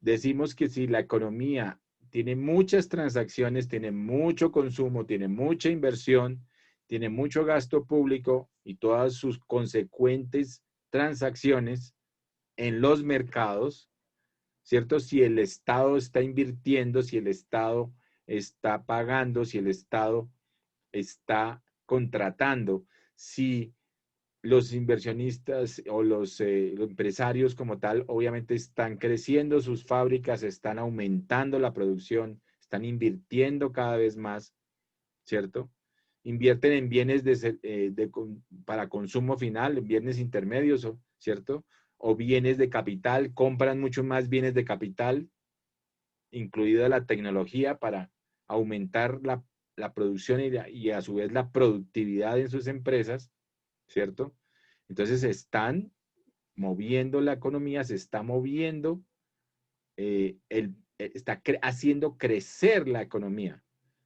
decimos que si la economía tiene muchas transacciones, tiene mucho consumo, tiene mucha inversión, tiene mucho gasto público y todas sus consecuentes transacciones en los mercados, ¿cierto? Si el Estado está invirtiendo, si el Estado está pagando, si el Estado está contratando, si los inversionistas o los empresarios como tal, obviamente están creciendo sus fábricas, están aumentando la producción, están invirtiendo cada vez más, ¿cierto? Invierten en bienes para consumo final, en bienes intermedios, ¿cierto? O bienes de capital, compran mucho más bienes de capital, incluida la tecnología, para aumentar la producción y a su vez la productividad en sus empresas, ¿cierto? Entonces están moviendo la economía, se está moviendo, está haciendo crecer la economía.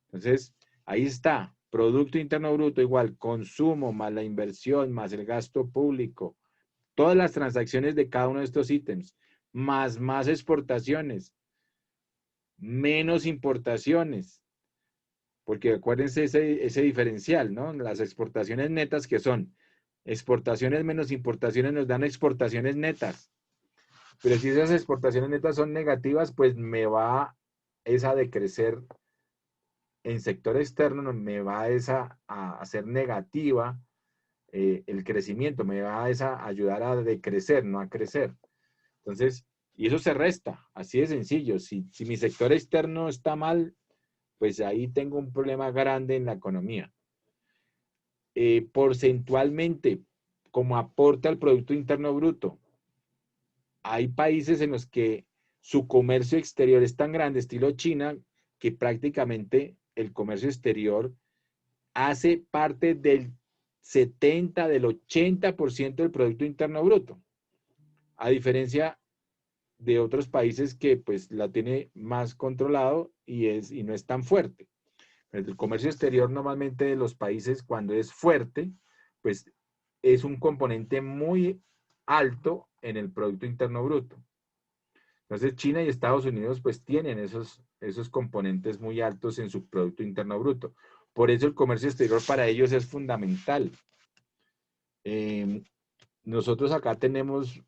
Entonces, ahí está, Producto Interno Bruto igual, consumo más la inversión, más el gasto público, todas las transacciones de cada uno de estos ítems, más exportaciones, menos importaciones, porque acuérdense ese diferencial, ¿no? Las exportaciones netas que son exportaciones menos importaciones nos dan exportaciones netas. Pero si esas exportaciones netas son negativas, pues me va esa a decrecer en sector externo, me va a hacer negativa el crecimiento, me va a ayudar a decrecer, no a crecer. Entonces, y eso se resta, así de sencillo. Si mi sector externo está mal, pues ahí tengo un problema grande en la economía. Porcentualmente, como aporte al Producto Interno Bruto, hay países en los que su comercio exterior es tan grande, estilo China, que prácticamente el comercio exterior hace parte del 70, del 80% del Producto Interno Bruto. A diferencia de otros países que pues la tiene más controlado y no es tan fuerte. El comercio exterior normalmente de los países cuando es fuerte, pues es un componente muy alto en el Producto Interno Bruto. Entonces China y Estados Unidos pues tienen esos componentes muy altos en su Producto Interno Bruto. Por eso el comercio exterior para ellos es fundamental. Nosotros acá tenemos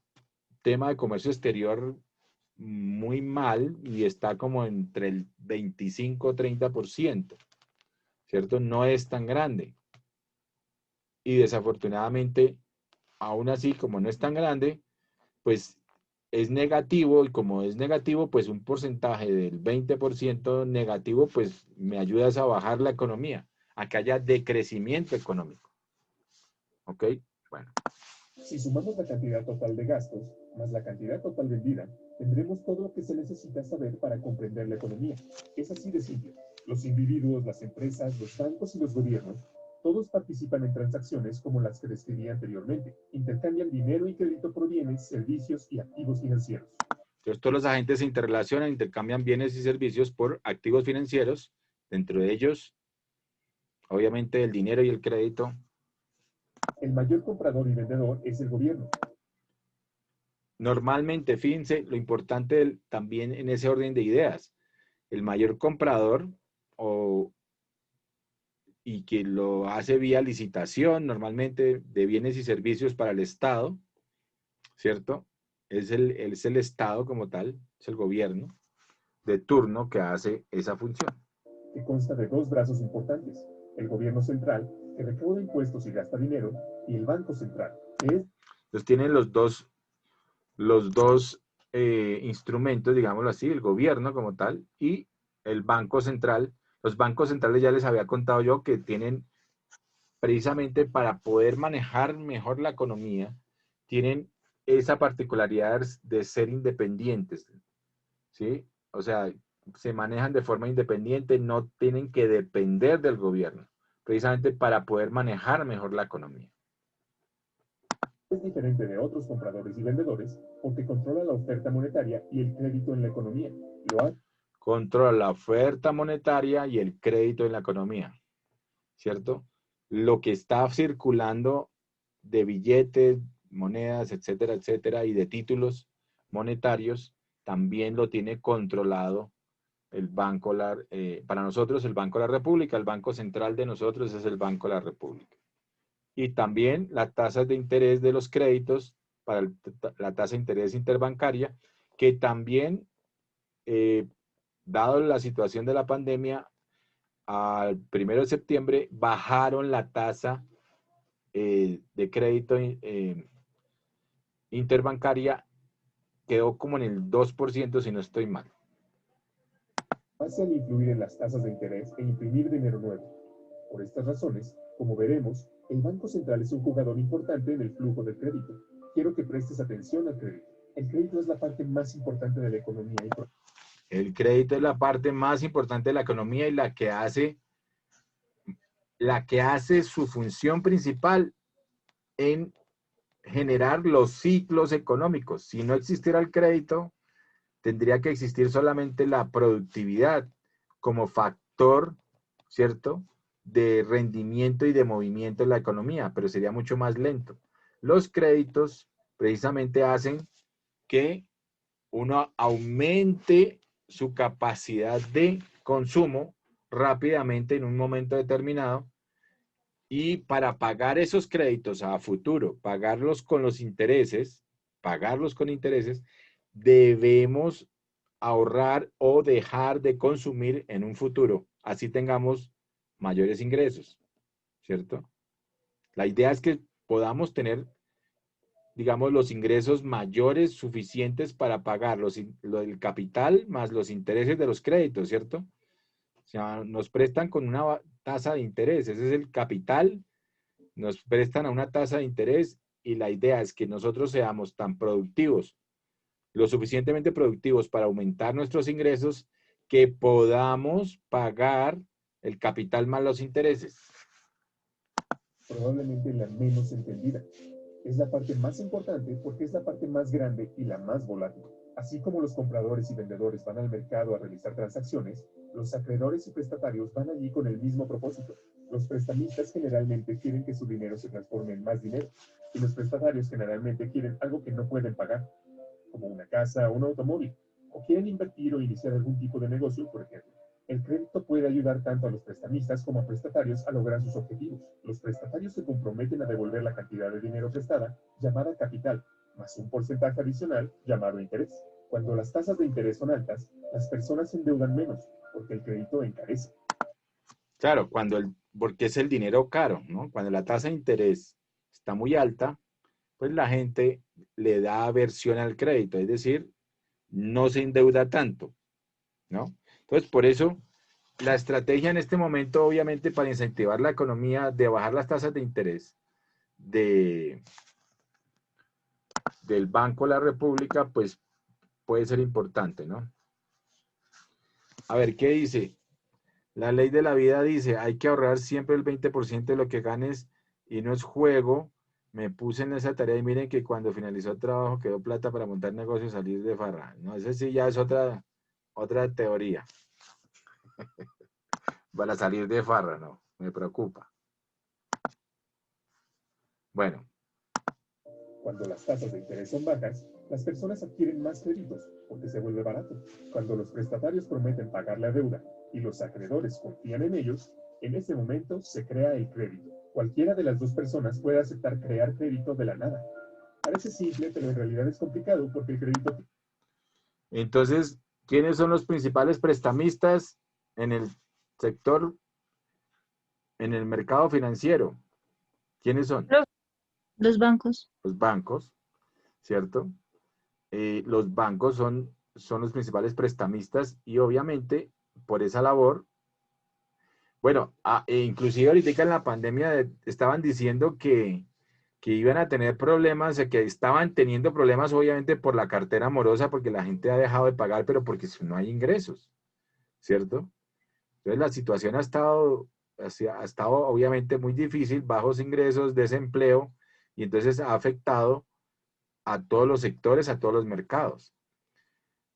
tema de comercio exterior muy mal y está como entre el 25-30%, ¿cierto? No es tan grande. Y desafortunadamente, aún así, como no es tan grande, pues es negativo, y como es negativo, pues un porcentaje del 20% negativo, pues me ayuda a bajar la economía, a que haya decrecimiento económico. ¿Ok? Bueno. Si sumamos la cantidad total de gastos más la cantidad total vendida, tendremos todo lo que se necesita saber para comprender la economía. Es así de simple. Los individuos, las empresas, los bancos y los gobiernos, todos participan en transacciones como las que describí anteriormente. Intercambian dinero y crédito por bienes, servicios y activos financieros. Entonces, todos los agentes se interrelacionan, intercambian bienes y servicios por activos financieros, dentro de ellos, obviamente, el dinero y el crédito. El mayor comprador y vendedor es el gobierno. Normalmente, fíjense, lo importante también en ese orden de ideas, el mayor comprador y que lo hace vía licitación, normalmente de bienes y servicios para el Estado, ¿cierto? Es el Estado como tal, es el gobierno de turno que hace esa función. Que consta de dos brazos importantes, el gobierno central, que recauda impuestos y gasta dinero, y el Banco Central, que es... Entonces tienen los dos instrumentos, digámoslo así, el gobierno como tal y el Banco Central. Los bancos centrales ya les había contado yo que tienen, precisamente para poder manejar mejor la economía, tienen esa particularidad de ser independientes. ¿sí? O sea, se manejan de forma independiente, no tienen que depender del gobierno, precisamente para poder manejar mejor la economía. Es diferente de otros compradores y vendedores porque controla la oferta monetaria y el crédito en la economía. Lo hace Controla la oferta monetaria y el crédito en la economía, ¿cierto? Lo que está circulando de billetes, monedas, etcétera, etcétera, y de títulos monetarios, también lo tiene controlado el Banco, para nosotros el Banco de la República, el Banco Central de nosotros es el Banco de la República. Y también las tasas de interés de los créditos, para la tasa de interés interbancaria, que también, dado la situación de la pandemia, al 1 de septiembre bajaron la tasa de crédito interbancaria, quedó como en el 2%, si no estoy mal. al influir en las tasas de interés e imprimir dinero nuevo. Por estas razones, como veremos, el Banco Central es un jugador importante en el flujo del crédito. Quiero que prestes atención al crédito. El crédito es la parte más importante de la economía. El crédito es la parte más importante de la economía y la que hace su función principal en generar los ciclos económicos. Si no existiera el crédito, tendría que existir solamente la productividad como factor, ¿cierto?, de rendimiento y de movimiento en la economía, pero sería mucho más lento. Los créditos precisamente hacen que uno aumente su capacidad de consumo rápidamente en un momento determinado, y para pagar esos créditos a futuro, pagarlos con intereses, debemos ahorrar o dejar de consumir en un futuro, así tengamos mayores ingresos, ¿cierto? La idea es que podamos tener, digamos, los ingresos mayores suficientes para pagar el capital más los intereses de los créditos, ¿cierto? O sea, nos prestan con una tasa de interés, ese es el capital, nos prestan a una tasa de interés y la idea es que nosotros seamos tan productivos, lo suficientemente productivos para aumentar nuestros ingresos, que podamos pagar el capital más los intereses. Probablemente la menos entendida. Es la parte más importante porque es la parte más grande y la más volátil. Así como los compradores y vendedores van al mercado a realizar transacciones, los acreedores y prestatarios van allí con el mismo propósito. Los prestamistas generalmente quieren que su dinero se transforme en más dinero, y los prestatarios generalmente quieren algo que no pueden pagar, como una casa o un automóvil, o quieren invertir o iniciar algún tipo de negocio, por ejemplo. El crédito puede ayudar tanto a los prestamistas como a prestatarios a lograr sus objetivos. Los prestatarios se comprometen a devolver la cantidad de dinero prestada, llamada capital, más un porcentaje adicional, llamado interés. Cuando las tasas de interés son altas, las personas se endeudan menos, porque el crédito encarece. Claro, porque es el dinero caro, ¿no? Cuando la tasa de interés está muy alta, pues la gente le da aversión al crédito, es decir, no se endeuda tanto, ¿no? Entonces, por eso, la estrategia en este momento, obviamente, para incentivar la economía, de bajar las tasas de interés del Banco de la República, pues puede ser importante, ¿no? A ver, ¿qué dice? La ley de la vida dice, hay que ahorrar siempre el 20% de lo que ganes y no es juego. Me puse en esa tarea y miren que cuando finalizó el trabajo quedó plata para montar negocios y salir de farra. No, ese sí ya es otra teoría. Para salir de farra, no, me preocupa. Bueno. Cuando las tasas de interés son bajas, las personas adquieren más créditos porque se vuelve barato. Cuando los prestatarios prometen pagar la deuda y los acreedores confían en ellos, en ese momento se crea el crédito. Cualquiera de las dos personas puede aceptar crear crédito de la nada. Parece simple, pero en realidad es complicado porque el crédito... Entonces, ¿quiénes son los principales prestamistas en el sector, en el mercado financiero? ¿Quiénes son? Los bancos. Los bancos, ¿cierto? Los bancos son los principales prestamistas y obviamente por esa labor, bueno, inclusive ahorita en la pandemia estaban diciendo que que iban a tener problemas, que estaban teniendo problemas obviamente por la cartera morosa, porque la gente ha dejado de pagar, pero porque no hay ingresos, ¿cierto? Entonces la situación ha estado obviamente muy difícil, bajos ingresos, desempleo, y entonces ha afectado a todos los sectores, a todos los mercados.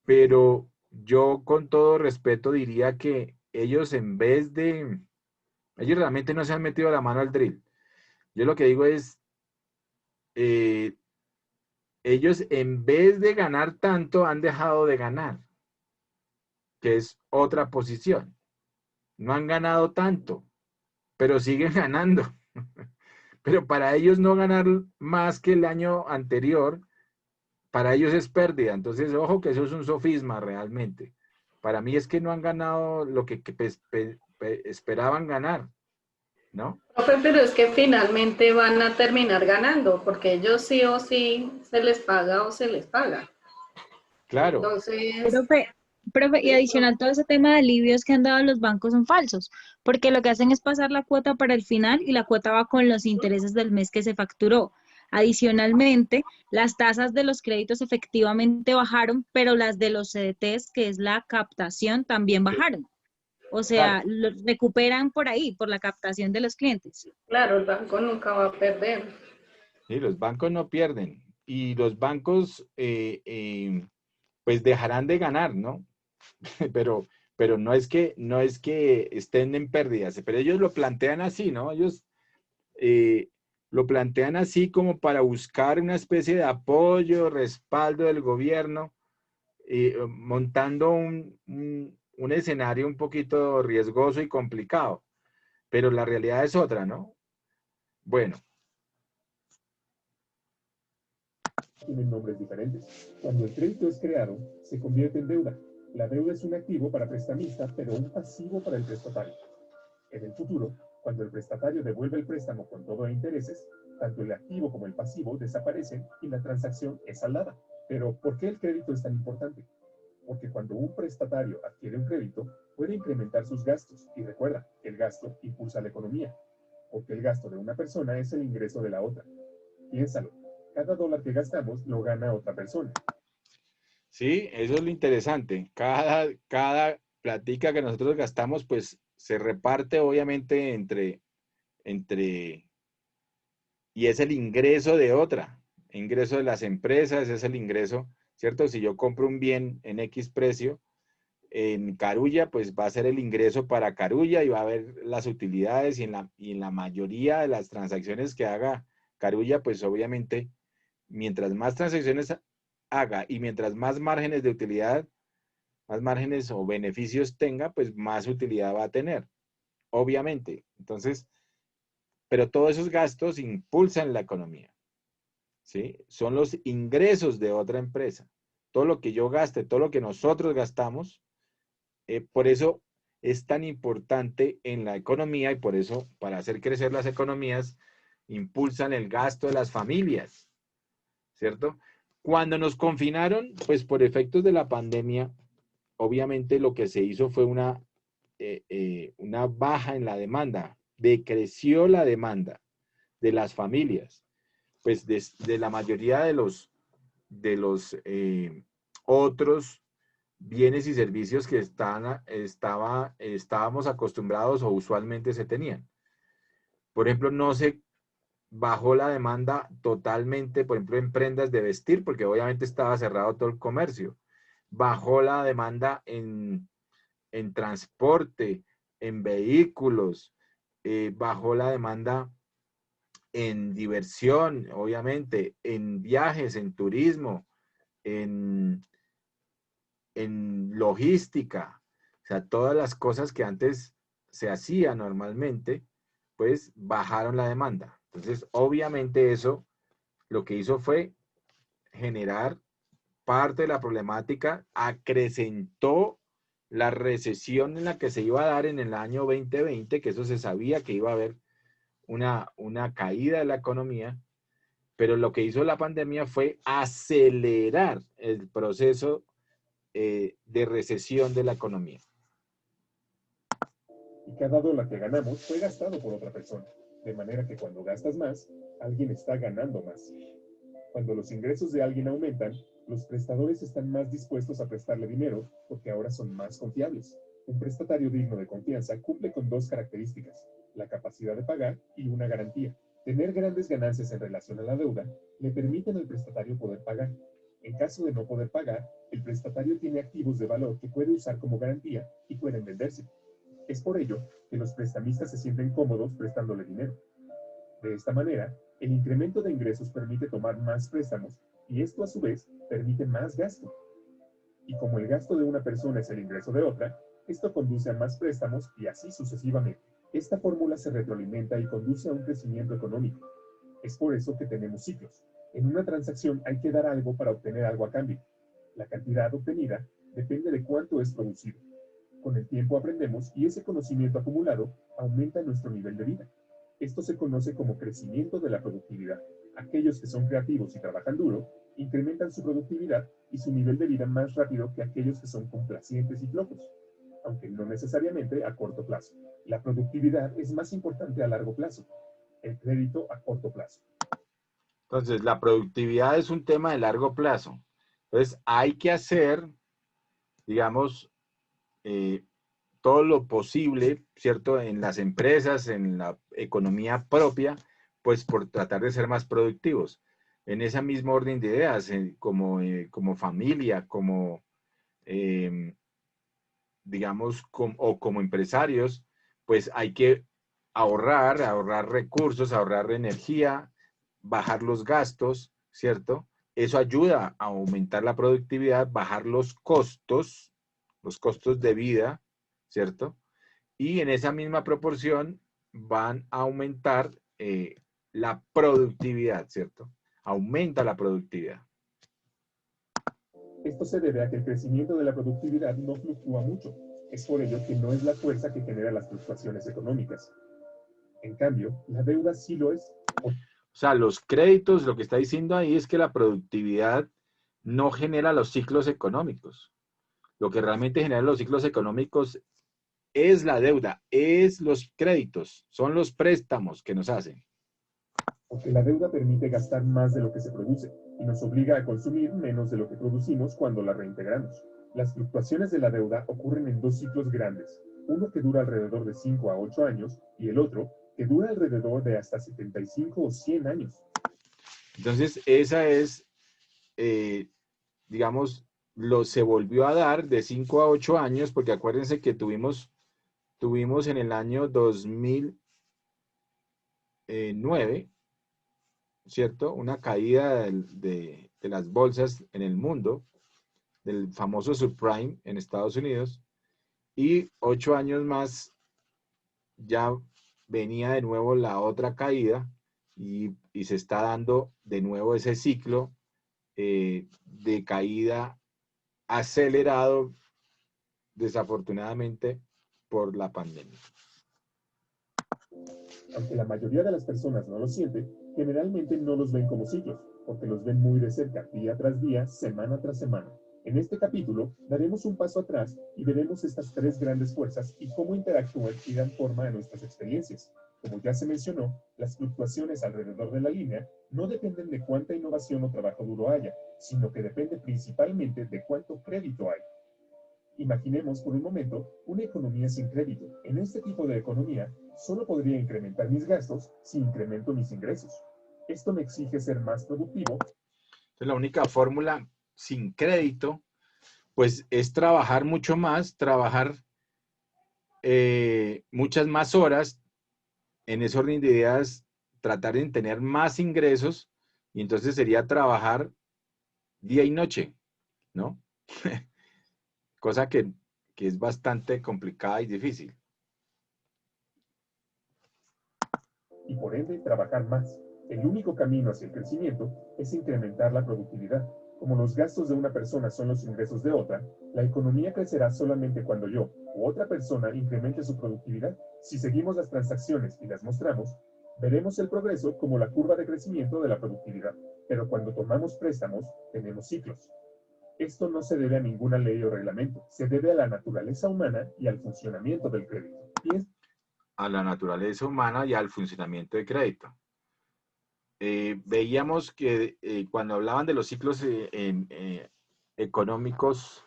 Pero yo con todo respeto diría que ellos ellos realmente no se han metido la mano al drill. Yo lo que digo es, ellos en vez de ganar tanto han dejado de ganar, que es otra posición. No han ganado tanto, pero siguen ganando. Pero para ellos no ganar más que el año anterior, para ellos es pérdida. Entonces, ojo que eso es un sofisma realmente. Para mí es que no han ganado lo que esperaban ganar, ¿no? Profe, pero es que finalmente van a terminar ganando, porque ellos sí o sí se les paga o se les paga. Claro. Entonces, Profe, y adicional todo ese tema de alivios que han dado los bancos son falsos, porque lo que hacen es pasar la cuota para el final y la cuota va con los intereses del mes que se facturó. Adicionalmente, las tasas de los créditos efectivamente bajaron, pero las de los CDTs, que es la captación, también bajaron. O sea, lo recuperan por ahí, por la captación de los clientes. claro, el banco nunca va a perder. Sí, los bancos no pierden. Y los bancos, pues dejarán de ganar, ¿no? pero no es que estén en pérdidas, pero ellos lo plantean así, ¿no? Ellos lo plantean así como para buscar una especie de apoyo, respaldo del gobierno, montando un escenario un poquito riesgoso y complicado, pero la realidad es otra, ¿no? Bueno. Tienen nombres diferentes. Cuando el crédito es creado, se convierte en deuda. La deuda es un activo para prestamista, pero un pasivo para el prestatario. En el futuro, cuando el prestatario devuelve el préstamo con todo e intereses, tanto el activo como el pasivo desaparecen y la transacción es saldada. Pero, ¿por qué el crédito es tan importante? Porque cuando un prestatario adquiere un crédito, puede incrementar sus gastos. Y recuerda, el gasto impulsa la economía. Porque el gasto de una persona es el ingreso de la otra. Piénsalo. Cada dólar que gastamos lo gana otra persona. Sí, eso es lo interesante. Cada platica que nosotros gastamos, pues se reparte obviamente y es el ingreso de otra. Ingreso de las empresas, es el ingreso, ¿cierto? Si yo compro un bien en X precio, en Carulla, pues va a ser el ingreso para Carulla y va a haber las utilidades y en la mayoría de las transacciones que haga Carulla, pues obviamente, mientras más transacciones haga y mientras más márgenes de utilidad, más márgenes o beneficios tenga, pues más utilidad va a tener, obviamente. Entonces, pero todos esos gastos impulsan la economía, ¿sí? Son los ingresos de otra empresa. Todo lo que yo gaste, todo lo que nosotros gastamos, por eso es tan importante en la economía y por eso, para hacer crecer las economías, impulsan el gasto de las familias, ¿cierto? Cuando nos confinaron, pues por efectos de la pandemia, obviamente lo que se hizo fue una baja en la demanda, decreció la demanda de las familias, pues de la mayoría de los otros bienes y servicios que estábamos acostumbrados o usualmente se tenían. Por ejemplo, no se bajó la demanda totalmente, por ejemplo, en prendas de vestir, porque obviamente estaba cerrado todo el comercio. Bajó la demanda en transporte, en vehículos, bajó la demanda en diversión, obviamente, en viajes, en turismo, en logística, o sea, todas las cosas que antes se hacían normalmente, pues bajaron la demanda. Entonces, obviamente eso lo que hizo fue generar parte de la problemática, acrecentó la recesión en la que se iba a dar en el año 2020, que eso se sabía que iba a haber una caída de la economía, pero lo que hizo la pandemia fue acelerar el proceso de recesión de la economía. Y cada dólar que ganamos fue gastado por otra persona. De manera que cuando gastas más, alguien está ganando más. Cuando los ingresos de alguien aumentan, los prestadores están más dispuestos a prestarle dinero porque ahora son más confiables. Un prestatario digno de confianza cumple con dos características: la capacidad de pagar y una garantía. Tener grandes ganancias en relación a la deuda le permiten al prestatario poder pagar. En caso de no poder pagar, el prestatario tiene activos de valor que puede usar como garantía y pueden venderse. Es por ello que los prestamistas se sienten cómodos prestándole dinero. De esta manera, el incremento de ingresos permite tomar más préstamos y esto a su vez permite más gasto. Y como el gasto de una persona es el ingreso de otra, esto conduce a más préstamos y así sucesivamente. Esta fórmula se retroalimenta y conduce a un crecimiento económico. Es por eso que tenemos ciclos. En una transacción hay que dar algo para obtener algo a cambio. La cantidad obtenida depende de cuánto es producido. Con el tiempo aprendemos y ese conocimiento acumulado aumenta nuestro nivel de vida. Esto se conoce como crecimiento de la productividad. Aquellos que son creativos y trabajan duro incrementan su productividad y su nivel de vida más rápido que aquellos que son complacientes y flojos, aunque no necesariamente a corto plazo. La productividad es más importante a largo plazo, el crédito a corto plazo. Entonces, la productividad es un tema de largo plazo. Entonces, hay que hacer, digamos, todo lo posible, ¿cierto? En las empresas, en la economía propia, pues por tratar de ser más productivos. En esa misma orden de ideas, como familia, como, digamos, o como empresarios, pues hay que ahorrar recursos, ahorrar energía, bajar los gastos, ¿cierto? Eso ayuda a aumentar la productividad, bajar los costos de vida, ¿cierto? Y en esa misma proporción van a aumentar la productividad, ¿cierto? Aumenta la productividad. Esto se debe a que el crecimiento de la productividad no fluctúa mucho. Es por ello que no es la fuerza que genera las fluctuaciones económicas. En cambio, la deuda sí lo es. O sea, los créditos, lo que está diciendo ahí es que la productividad no genera los ciclos económicos. Lo que realmente genera los ciclos económicos es la deuda, es los créditos, son los préstamos que nos hacen. Porque la deuda permite gastar más de lo que se produce y nos obliga a consumir menos de lo que producimos cuando la reintegramos. Las fluctuaciones de la deuda ocurren en dos ciclos grandes, uno que dura alrededor de 5 a 8 años y el otro que dura alrededor de hasta 75 o 100 años. Entonces, esa es, digamos, se volvió a dar de 5 a 8 años, porque acuérdense que tuvimos en el año 2009, ¿cierto? Una caída de las bolsas en el mundo, del famoso subprime en Estados Unidos, y 8 años más ya venía de nuevo la otra caída y se está dando de nuevo ese ciclo de caída acelerado, desafortunadamente, por la pandemia. Aunque la mayoría de las personas no lo sienten, generalmente no los ven como ciclos, porque los ven muy de cerca, día tras día, semana tras semana. En este capítulo daremos un paso atrás y veremos estas tres grandes fuerzas y cómo interactúan y dan forma a nuestras experiencias. Como ya se mencionó, las fluctuaciones alrededor de la línea no dependen de cuánta innovación o trabajo duro haya, sino que depende principalmente de cuánto crédito hay. Imaginemos por un momento una economía sin crédito. En este tipo de economía, solo podría incrementar mis gastos si incremento mis ingresos. Esto me exige ser más productivo. Entonces, la única fórmula sin crédito, pues es trabajar mucho más, trabajar muchas más horas, en ese orden de ideas, tratar de tener más ingresos, y entonces sería trabajar día y noche, ¿no? Cosa que es bastante complicada y difícil. Y por ende, trabajar más. El único camino hacia el crecimiento es incrementar la productividad. Como los gastos de una persona son los ingresos de otra, la economía crecerá solamente cuando yo u otra persona incremente su productividad. Si seguimos las transacciones y las mostramos, veremos el progreso como la curva de crecimiento de la productividad. Pero cuando tomamos préstamos, tenemos ciclos. Esto no se debe a ninguna ley o reglamento, se debe a la naturaleza humana y al funcionamiento del crédito. A la naturaleza humana y al funcionamiento del crédito. veíamos que cuando hablaban de los ciclos económicos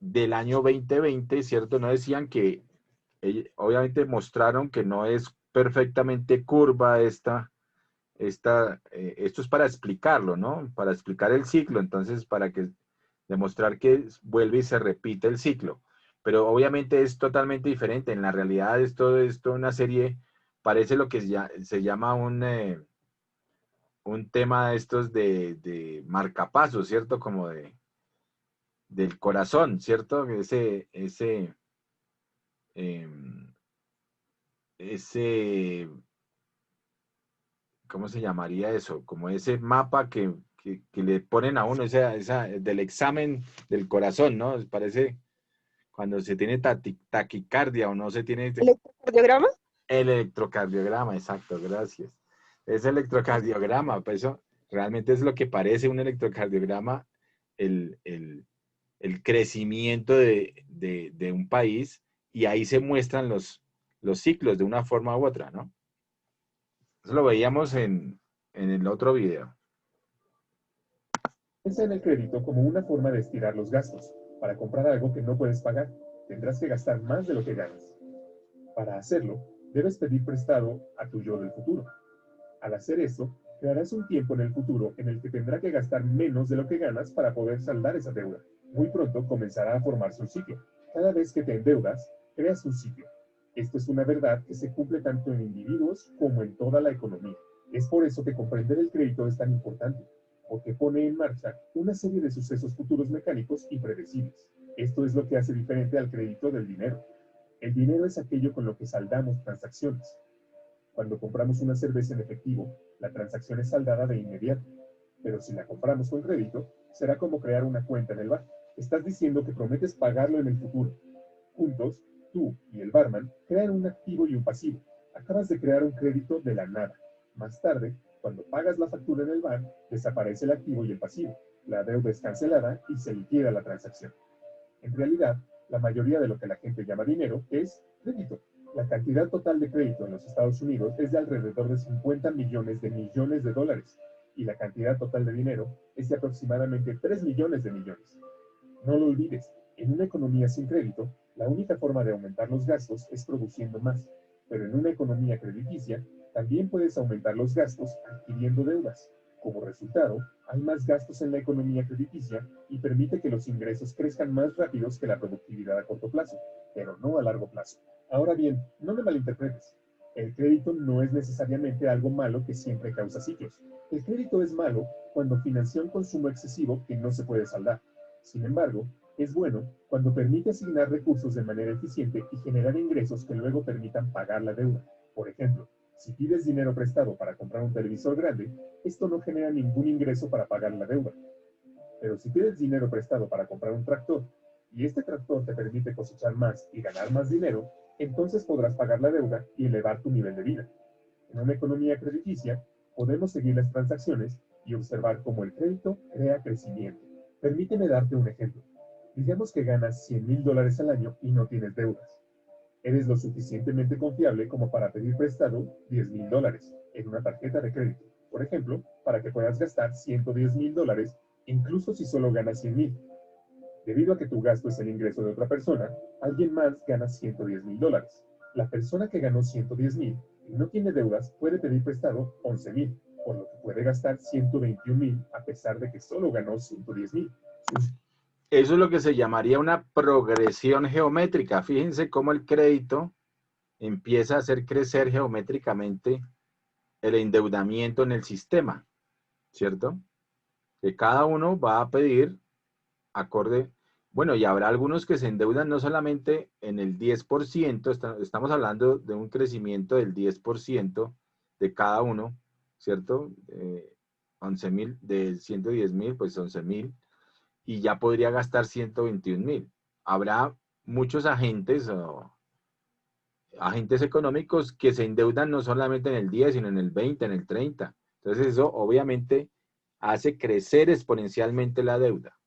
del año 2020, ¿cierto? No decían que, obviamente mostraron que no es perfectamente curva esto es para explicarlo, ¿no? Para explicar el ciclo, entonces para que demostrar que vuelve y se repite el ciclo. Pero obviamente es totalmente diferente. En la realidad esto una serie, parece lo que se llama un tema de estos de marcapasos, ¿cierto? Como del corazón, ¿cierto? Ese, ¿cómo se llamaría eso? Como ese mapa que le ponen a uno, del examen del corazón, ¿no? Parece cuando se tiene taquicardia o no se tiene... ¿Electrocardiograma? El electrocardiograma, exacto, gracias. Ese electrocardiograma, pues eso realmente es lo que parece un electrocardiograma, el crecimiento de un país, y ahí se muestran los ciclos de una forma u otra, ¿no? Eso lo veíamos en el otro video. Piensa en el crédito como una forma de estirar los gastos. Para comprar algo que no puedes pagar, tendrás que gastar más de lo que ganas. Para hacerlo, debes pedir prestado a tu yo del futuro. Al hacer esto, crearás un tiempo en el futuro en el que tendrá que gastar menos de lo que ganas para poder saldar esa deuda. Muy pronto comenzará a formarse un ciclo. Cada vez que te endeudas, creas un ciclo. Esto es una verdad que se cumple tanto en individuos como en toda la economía. Es por eso que comprender el crédito es tan importante, porque pone en marcha una serie de sucesos futuros mecánicos impredecibles. Esto es lo que hace diferente al crédito del dinero. El dinero es aquello con lo que saldamos transacciones. Cuando compramos una cerveza en efectivo, la transacción es saldada de inmediato. Pero si la compramos con crédito, será como crear una cuenta en el bar. Estás diciendo que prometes pagarlo en el futuro. Juntos, tú y el barman crean un activo y un pasivo. Acabas de crear un crédito de la nada. Más tarde, cuando pagas la factura en el bar, desaparece el activo y el pasivo. La deuda es cancelada y se liquida la transacción. En realidad, la mayoría de lo que la gente llama dinero es crédito. La cantidad total de crédito en los Estados Unidos es de alrededor de 50 millones de dólares, y la cantidad total de dinero es de aproximadamente 3 millones de millones. No lo olvides, en una economía sin crédito, la única forma de aumentar los gastos es produciendo más, pero en una economía crediticia, también puedes aumentar los gastos adquiriendo deudas. Como resultado, hay más gastos en la economía crediticia y permite que los ingresos crezcan más rápidos que la productividad a corto plazo, pero no a largo plazo. Ahora bien, no me malinterpretes. El crédito no es necesariamente algo malo que siempre causa ciclos. El crédito es malo cuando financia un consumo excesivo que no se puede saldar. Sin embargo, es bueno cuando permite asignar recursos de manera eficiente y generar ingresos que luego permitan pagar la deuda. Por ejemplo, si pides dinero prestado para comprar un televisor grande, esto no genera ningún ingreso para pagar la deuda. Pero si pides dinero prestado para comprar un tractor, y este tractor te permite cosechar más y ganar más dinero, entonces podrás pagar la deuda y elevar tu nivel de vida. En una economía crediticia, podemos seguir las transacciones y observar cómo el crédito crea crecimiento. Permíteme darte un ejemplo. Digamos que ganas $100,000 al año y no tienes deudas. Eres lo suficientemente confiable como para pedir prestado $10,000 en una tarjeta de crédito, por ejemplo, para que puedas gastar $110,000, incluso si solo ganas 100,000. Debido a que tu gasto es el ingreso de otra persona, alguien más gana $110,000. La persona que ganó 110,000 y no tiene deudas puede pedir prestado 11,000, por lo que puede gastar 121,000 a pesar de que solo ganó 110,000. Eso es lo que se llamaría una progresión geométrica. Fíjense cómo el crédito empieza a hacer crecer geométricamente el endeudamiento en el sistema, ¿cierto? Que cada uno va a pedir acorde, bueno, y habrá algunos que se endeudan no solamente en el 10%, estamos hablando de un crecimiento del 10% de cada uno, ¿cierto? 11,000, de 110,000, pues 11,000, y ya podría gastar 121,000. Habrá muchos agentes económicos que se endeudan no solamente en el 10, sino en el 20, en el 30. Entonces eso obviamente hace crecer exponencialmente la deuda.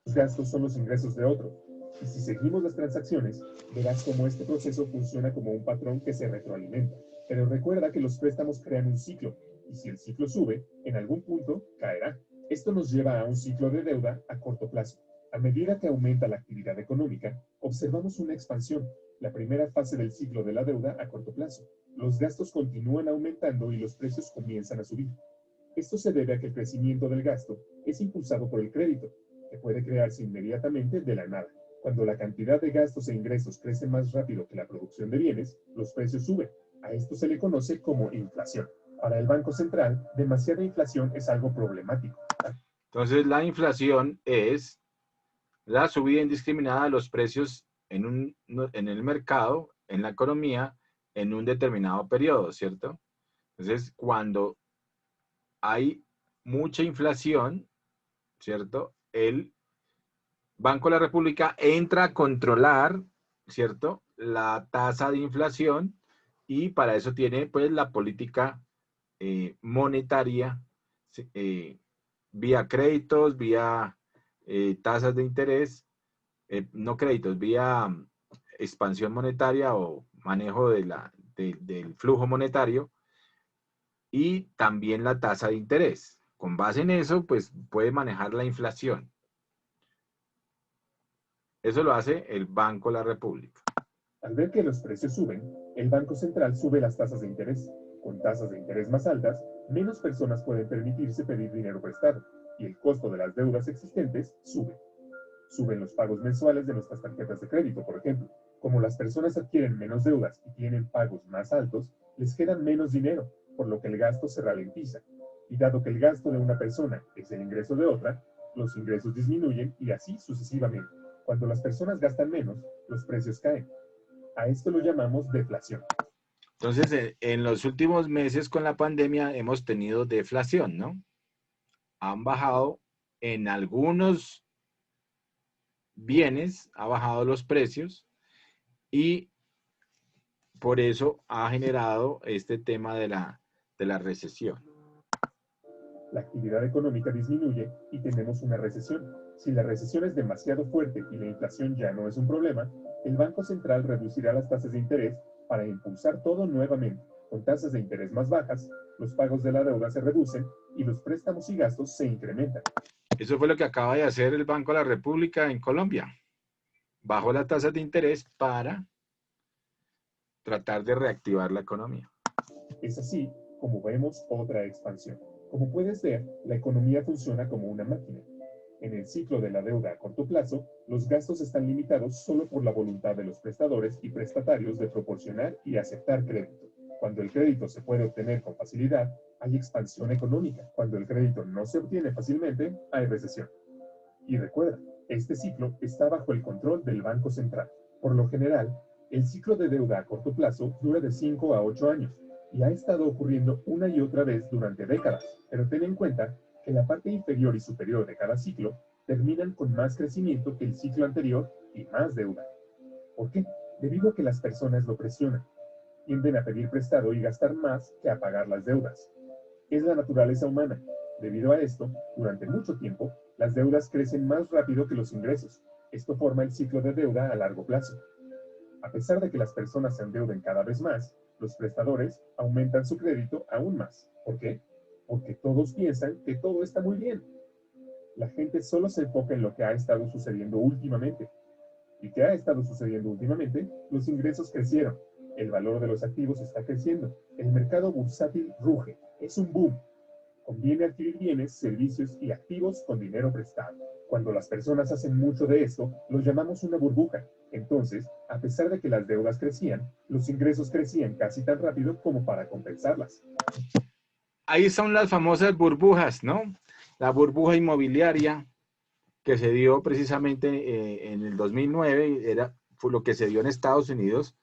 Los gastos son los ingresos de otro. Y si seguimos las transacciones, verás cómo este proceso funciona como un patrón que se retroalimenta. Pero recuerda que los préstamos crean un ciclo, y si el ciclo sube, en algún punto caerá. Esto nos lleva a un ciclo de deuda a corto plazo. A medida que aumenta la actividad económica, observamos una expansión, la primera fase del ciclo de la deuda a corto plazo. Los gastos continúan aumentando y los precios comienzan a subir. Esto se debe a que el crecimiento del gasto es impulsado por el crédito, que puede crearse inmediatamente de la nada. Cuando la cantidad de gastos e ingresos crece más rápido que la producción de bienes, los precios suben. A esto se le conoce como inflación. Para el Banco Central, demasiada inflación es algo problemático. Entonces, la inflación es la subida indiscriminada de los precios en el mercado, en la economía, en un determinado periodo, ¿cierto? Entonces, cuando hay mucha inflación, ¿cierto? El Banco de la República entra a controlar, ¿cierto?, la tasa de inflación, y para eso tiene, pues, la política monetaria, vía créditos, vía tasas de interés, no créditos, vía expansión monetaria o manejo del flujo monetario, y también la tasa de interés. Con base en eso, pues, puede manejar la inflación. Eso lo hace el Banco de la República. Al ver que los precios suben, el Banco Central sube las tasas de interés. Con tasas de interés más altas, menos personas pueden permitirse pedir dinero prestado, y el costo de las deudas existentes sube. Suben los pagos mensuales de nuestras tarjetas de crédito, por ejemplo. Como las personas adquieren menos deudas y tienen pagos más altos, les queda menos dinero, por lo que el gasto se ralentiza. Y dado que el gasto de una persona es el ingreso de otra, los ingresos disminuyen y así sucesivamente. Cuando las personas gastan menos, los precios caen. A esto lo llamamos deflación. Entonces, en los últimos meses con la pandemia hemos tenido deflación, ¿no? Han bajado en algunos bienes, ha bajado los precios, y por eso ha generado este tema de la recesión. La actividad económica disminuye y tenemos una recesión. Si la recesión es demasiado fuerte y la inflación ya no es un problema, el Banco Central reducirá las tasas de interés para impulsar todo nuevamente. Con tasas de interés más bajas, los pagos de la deuda se reducen y los préstamos y gastos se incrementan. Eso fue lo que acaba de hacer el Banco de la República en Colombia. Bajó la tasa de interés para tratar de reactivar la economía. Es así como vemos otra expansión. Como puedes ver, la economía funciona como una máquina. En el ciclo de la deuda a corto plazo, los gastos están limitados solo por la voluntad de los prestadores y prestatarios de proporcionar y aceptar crédito. Cuando el crédito se puede obtener con facilidad, hay expansión económica. Cuando el crédito no se obtiene fácilmente, hay recesión. Y recuerda, este ciclo está bajo el control del Banco Central. Por lo general, el ciclo de deuda a corto plazo dura de 5 a 8 años y ha estado ocurriendo una y otra vez durante décadas. Pero ten en cuenta que la parte inferior y superior de cada ciclo terminan con más crecimiento que el ciclo anterior y más deuda. ¿Por qué? Debido a que las personas lo presionan. Tienden a pedir prestado y gastar más que a pagar las deudas. Es la naturaleza humana. Debido a esto, durante mucho tiempo, las deudas crecen más rápido que los ingresos. Esto forma el ciclo de deuda a largo plazo. A pesar de que las personas se endeuden cada vez más, los prestadores aumentan su crédito aún más. ¿Por qué? Porque todos piensan que todo está muy bien. La gente solo se enfoca en lo que ha estado sucediendo últimamente. ¿Y qué ha estado sucediendo últimamente? Los ingresos crecieron. El valor de los activos está creciendo. El mercado bursátil ruge. Es un boom. Conviene adquirir bienes, servicios y activos con dinero prestado. Cuando las personas hacen mucho de esto, lo llamamos una burbuja. Entonces, a pesar de que las deudas crecían, los ingresos crecían casi tan rápido como para compensarlas. Ahí son las famosas burbujas, ¿no? La burbuja inmobiliaria que se dio precisamente en el 2009, fue lo que se dio en Estados Unidos.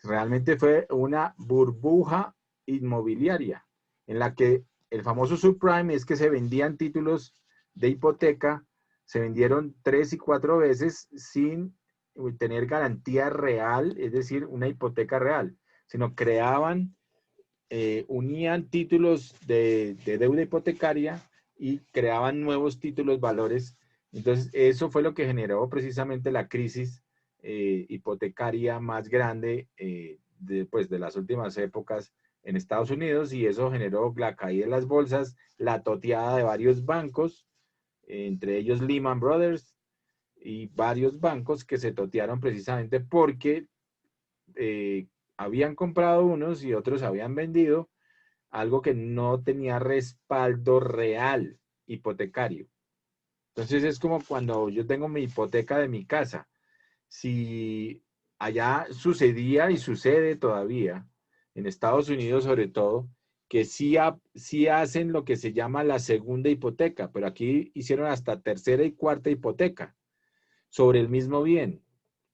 Realmente fue una burbuja inmobiliaria en la que el famoso subprime es que se vendían títulos de hipoteca, se vendieron 3 y 4 veces sin tener garantía real, es decir, una hipoteca real, sino creaban, unían títulos de deuda hipotecaria y creaban nuevos títulos valores. Entonces, eso fue lo que generó precisamente la crisis hipotecaria más grande de las últimas épocas en Estados Unidos y eso generó la caída de las bolsas, la toteada de varios bancos, entre ellos Lehman Brothers y varios bancos que se totearon precisamente porque habían comprado unos y otros habían vendido algo que no tenía respaldo real hipotecario. Entonces es como cuando yo tengo mi hipoteca de mi casa. Si allá sucedía y sucede todavía, en Estados Unidos sobre todo, que sí hacen lo que se llama la segunda hipoteca, pero aquí hicieron hasta tercera y cuarta hipoteca sobre el mismo bien,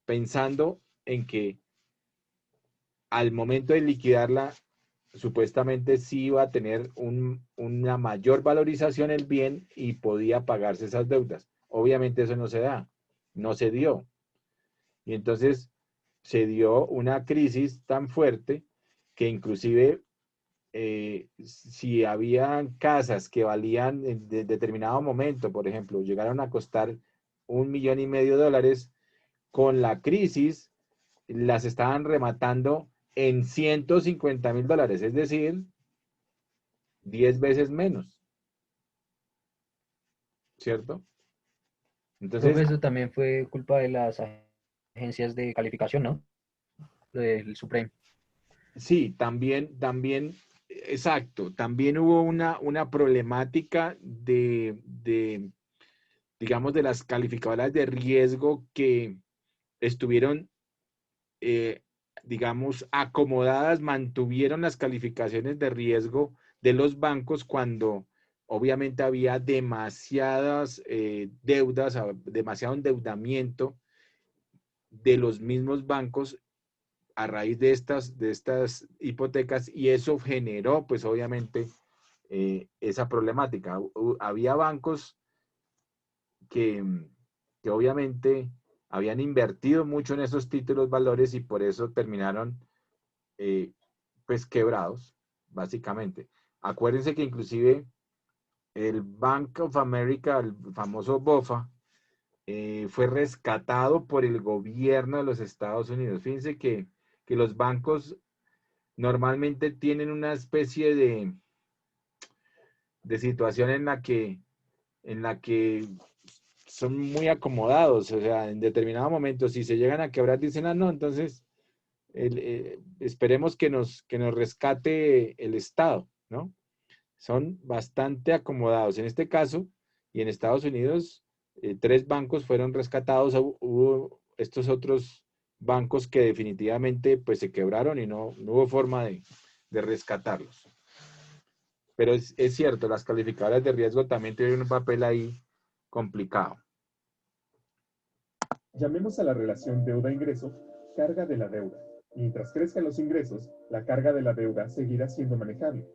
pensando en que al momento de liquidarla, supuestamente sí iba a tener una mayor valorización el bien y podía pagarse esas deudas. Obviamente eso no se da, no se dio. Y entonces se dio una crisis tan fuerte que inclusive si habían casas que valían en determinado momento, por ejemplo, llegaron a costar $1,500,000, con la crisis las estaban rematando en $150,000, es decir, 10 veces menos, ¿cierto? Entonces, Profe, eso también fue culpa de las agencias de calificación, ¿no? Lo del Supremo. sí, también, exacto, también hubo una problemática digamos, de las calificadoras de riesgo que estuvieron, digamos, acomodadas, mantuvieron las calificaciones de riesgo de los bancos cuando obviamente había demasiadas deudas, demasiado endeudamiento de los mismos bancos a raíz de estas hipotecas, y eso generó, pues obviamente, esa problemática. Había bancos que obviamente habían invertido mucho en esos títulos valores y por eso terminaron pues quebrados, básicamente. Acuérdense que inclusive el Bank of America, el famoso BOFA, fue rescatado por el gobierno de los Estados Unidos. Fíjense que los bancos normalmente tienen una especie de situación en la que son muy acomodados, o sea, en determinado momento, si se llegan a quebrar, dicen, ah, no, entonces esperemos que nos rescate el Estado, ¿no? Son bastante acomodados. En este caso, y en Estados Unidos, 3 bancos fueron rescatados, hubo estos otros bancos que definitivamente pues se quebraron y no hubo forma de rescatarlos. Pero es cierto, las calificadoras de riesgo también tienen un papel ahí complicado. Llamemos a la relación deuda-ingreso carga de la deuda. Mientras crezcan los ingresos, la carga de la deuda seguirá siendo manejable.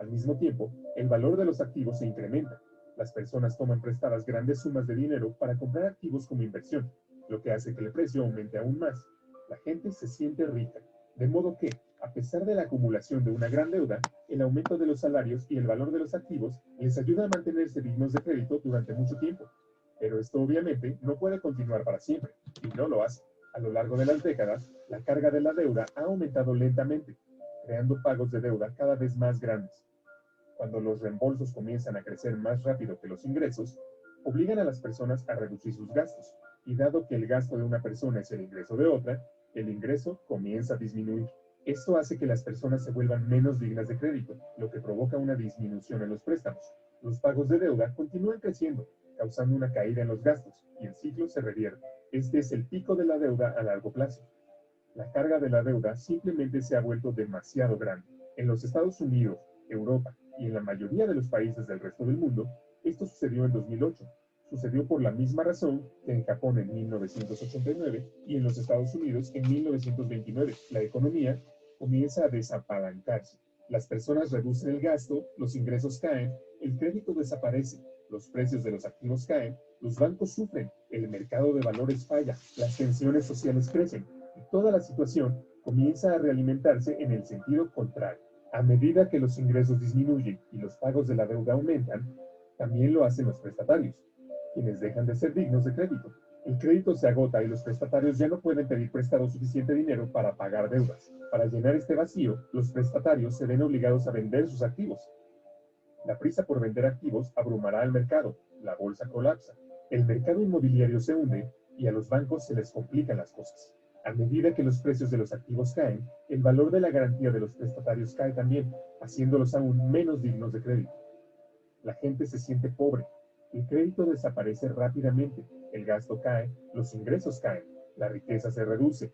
Al mismo tiempo, el valor de los activos se incrementa. Las personas toman prestadas grandes sumas de dinero para comprar activos como inversión, lo que hace que el precio aumente aún más. La gente se siente rica, de modo que, a pesar de la acumulación de una gran deuda, el aumento de los salarios y el valor de los activos les ayuda a mantenerse dignos de crédito durante mucho tiempo. Pero esto obviamente no puede continuar para siempre, y no lo hace. A lo largo de las décadas, la carga de la deuda ha aumentado lentamente, creando pagos de deuda cada vez más grandes. Cuando los reembolsos comienzan a crecer más rápido que los ingresos, obligan a las personas a reducir sus gastos, y dado que el gasto de una persona es el ingreso de otra, el ingreso comienza a disminuir. Esto hace que las personas se vuelvan menos dignas de crédito, lo que provoca una disminución en los préstamos. Los pagos de deuda continúan creciendo, causando una caída en los gastos, y el ciclo se revierte. Este es el pico de la deuda a largo plazo. La carga de la deuda simplemente se ha vuelto demasiado grande. En los Estados Unidos, Europa y en la mayoría de los países del resto del mundo, esto sucedió en 2008. Sucedió por la misma razón que en Japón en 1989 y en los Estados Unidos en 1929. La economía comienza a desapalancarse. Las personas reducen el gasto, los ingresos caen, el crédito desaparece, los precios de los activos caen, los bancos sufren, el mercado de valores falla, las tensiones sociales crecen y toda la situación comienza a realimentarse en el sentido contrario. A medida que los ingresos disminuyen y los pagos de la deuda aumentan, también lo hacen los prestatarios, quienes dejan de ser dignos de crédito. El crédito se agota y los prestatarios ya no pueden pedir prestado suficiente dinero para pagar deudas. Para llenar este vacío, los prestatarios se ven obligados a vender sus activos. La prisa por vender activos abrumará al mercado, la bolsa colapsa, el mercado inmobiliario se hunde y a los bancos se les complican las cosas. A medida que los precios de los activos caen, el valor de la garantía de los prestatarios cae también, haciéndolos aún menos dignos de crédito. La gente se siente pobre, el crédito desaparece rápidamente, el gasto cae, los ingresos caen, la riqueza se reduce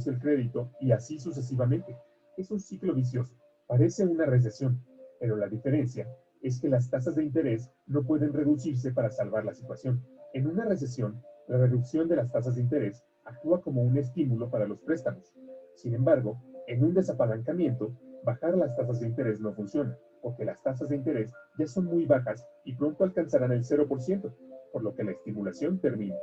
el crédito y así sucesivamente. Es un ciclo vicioso, parece una recesión, pero la diferencia es que las tasas de interés no pueden reducirse para salvar la situación. En una recesión, la reducción de las tasas de interés actúa como un estímulo para los préstamos. Sin embargo, en un desapalancamiento, bajar las tasas de interés no funciona, porque las tasas de interés ya son muy bajas y pronto alcanzarán el 0%, por lo que la estimulación termina.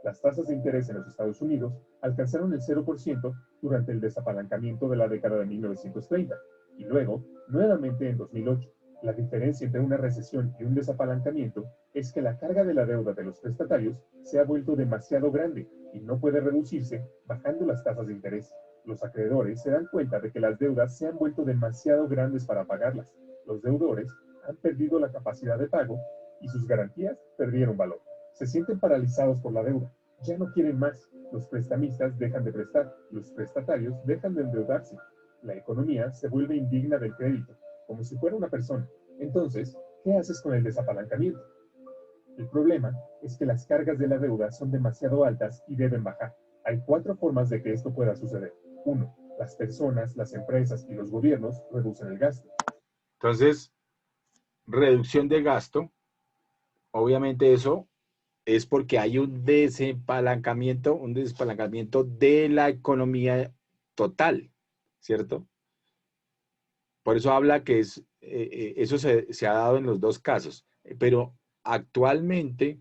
Las tasas de interés en los Estados Unidos alcanzaron el 0% durante el desapalancamiento de la década de 1930 y luego, nuevamente en 2008. La diferencia entre una recesión y un desapalancamiento es que la carga de la deuda de los prestatarios se ha vuelto demasiado grande y no puede reducirse bajando las tasas de interés. Los acreedores se dan cuenta de que las deudas se han vuelto demasiado grandes para pagarlas. Los deudores han perdido la capacidad de pago y sus garantías perdieron valor. Se sienten paralizados por la deuda. Ya no quieren más. Los prestamistas dejan de prestar. Los prestatarios dejan de endeudarse. La economía se vuelve indigna del crédito, como si fuera una persona. Entonces, ¿qué haces con el desapalancamiento? El problema es que las cargas de la deuda son demasiado altas y deben bajar. Hay 4 formas de que esto pueda suceder. 1. Las personas, las empresas y los gobiernos reducen el gasto. Entonces, reducción de gasto, obviamente eso es porque hay un desapalancamiento de la economía total, ¿cierto? Por eso habla que eso se ha dado en los dos casos, pero actualmente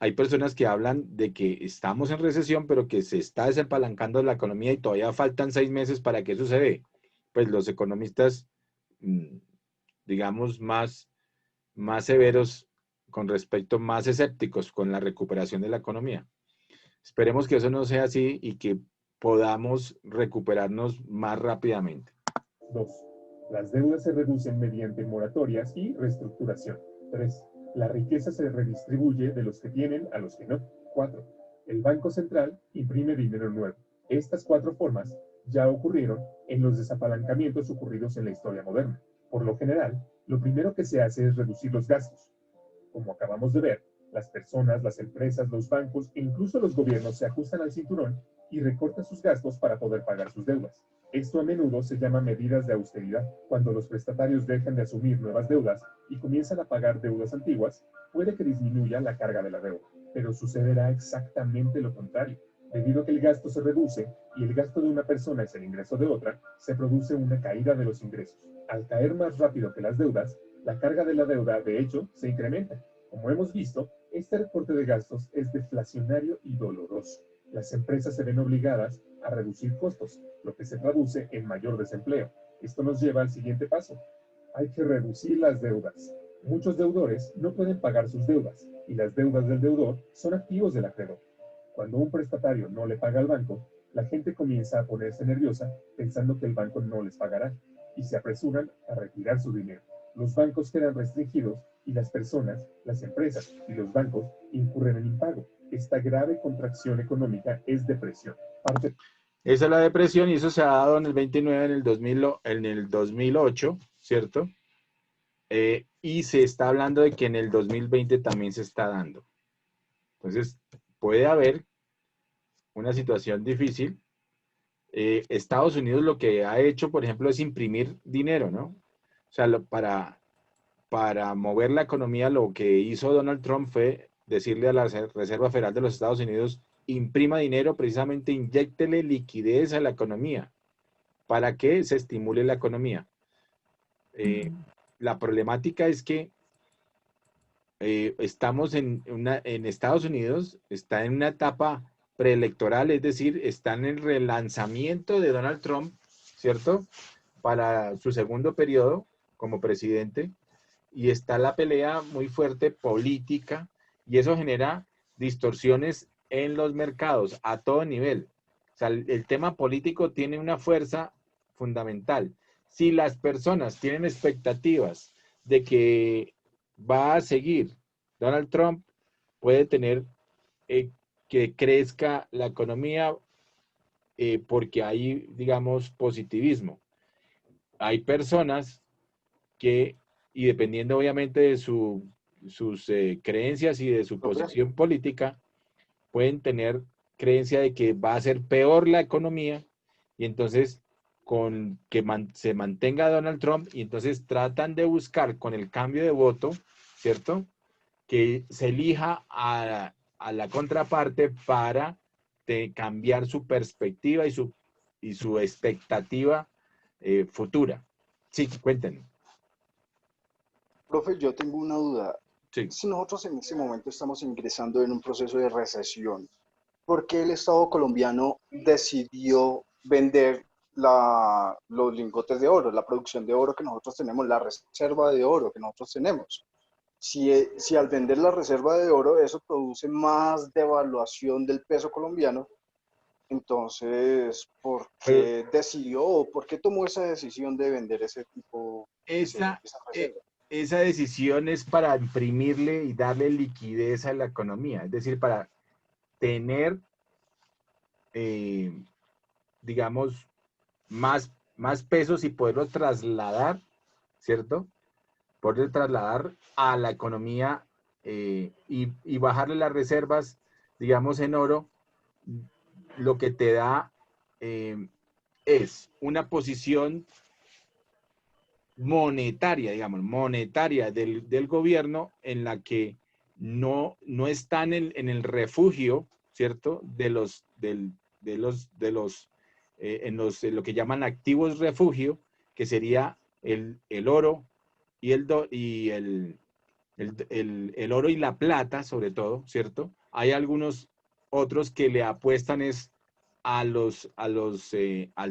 hay personas que hablan de que estamos en recesión, pero que se está desapalancando la economía y todavía faltan 6 meses para que eso se dé. Pues los economistas, digamos, más severos con respecto, más escépticos con la recuperación de la economía. Esperemos que eso no sea así y que podamos recuperarnos más rápidamente. 2. Las deudas se reducen mediante moratorias y reestructuración. 3. La riqueza se redistribuye de los que tienen a los que no. 4. El Banco Central imprime dinero nuevo. Estas 4 formas ya ocurrieron en los desapalancamientos ocurridos en la historia moderna. Por lo general, lo primero que se hace es reducir los gastos. Como acabamos de ver, las personas, las empresas, los bancos e incluso los gobiernos se ajustan al cinturón y recortan sus gastos para poder pagar sus deudas. Esto a menudo se llama medidas de austeridad. Cuando los prestatarios dejan de asumir nuevas deudas y comienzan a pagar deudas antiguas, puede que disminuya la carga de la deuda, pero sucederá exactamente lo contrario. Debido a que el gasto se reduce y el gasto de una persona es el ingreso de otra, se produce una caída de los ingresos. Al caer más rápido que las deudas, la carga de la deuda, de hecho, se incrementa. Como hemos visto, este recorte de gastos es deflacionario y doloroso. Las empresas se ven obligadas a reducir costos, lo que se traduce en mayor desempleo. Esto nos lleva al siguiente paso. Hay que reducir las deudas. Muchos deudores no pueden pagar sus deudas y las deudas del deudor son activos del acreedor. Cuando un prestatario no le paga al banco, la gente comienza a ponerse nerviosa pensando que el banco no les pagará y se apresuran a retirar su dinero. Los bancos quedan restringidos y las personas, las empresas y los bancos incurren en impago. Esta grave contracción económica es depresión. Esa es la depresión y eso se ha dado en el 29, en el 2008, ¿cierto? Y se está hablando de que en el 2020 también se está dando. Entonces, puede haber una situación difícil. Estados Unidos lo que ha hecho, por ejemplo, es imprimir dinero, ¿no? O sea, para mover la economía, lo que hizo Donald Trump fue decirle a la Reserva Federal de los Estados Unidos, imprima dinero, precisamente inyéctele liquidez a la economía para que se estimule la economía. La problemática es que estamos en Estados Unidos, está en una etapa preelectoral, es decir, está en el relanzamiento de Donald Trump, ¿cierto? Para su segundo periodo como presidente, y está la pelea muy fuerte política, y eso genera distorsiones en los mercados a todo nivel. O sea, el tema político tiene una fuerza fundamental. Si las personas tienen expectativas de que va a seguir Donald Trump, puede tener que crezca la economía porque hay, digamos, positivismo. Hay personas que, y dependiendo obviamente de sus creencias y de su posición política, pueden tener creencia de que va a ser peor la economía y entonces con que se mantenga Donald Trump y entonces tratan de buscar con el cambio de voto, ¿cierto? Que se elija a la contraparte para cambiar su perspectiva y su expectativa futura. Sí, cuéntenme. Profe, yo tengo una duda. Sí. Si nosotros en este momento estamos ingresando en un proceso de recesión, ¿por qué el Estado colombiano decidió vender los lingotes de oro, la producción de oro que nosotros tenemos, la reserva de oro que nosotros tenemos? Si al vender la reserva de oro eso produce más devaluación del peso colombiano, entonces, ¿por qué decidió o por qué tomó esa decisión de vender ese tipo de reserva? Esa decisión es para imprimirle y darle liquidez a la economía, es decir, para tener, digamos, más pesos y poderlos trasladar, ¿cierto? Poder trasladar a la economía y bajarle las reservas, digamos, en oro, lo que te da es una posición monetaria, digamos, monetaria del gobierno en la que no están en el refugio, ¿cierto? En lo que llaman activos refugio, que sería el oro y el oro y la plata, sobre todo, ¿cierto? Hay algunos otros que le apuestan al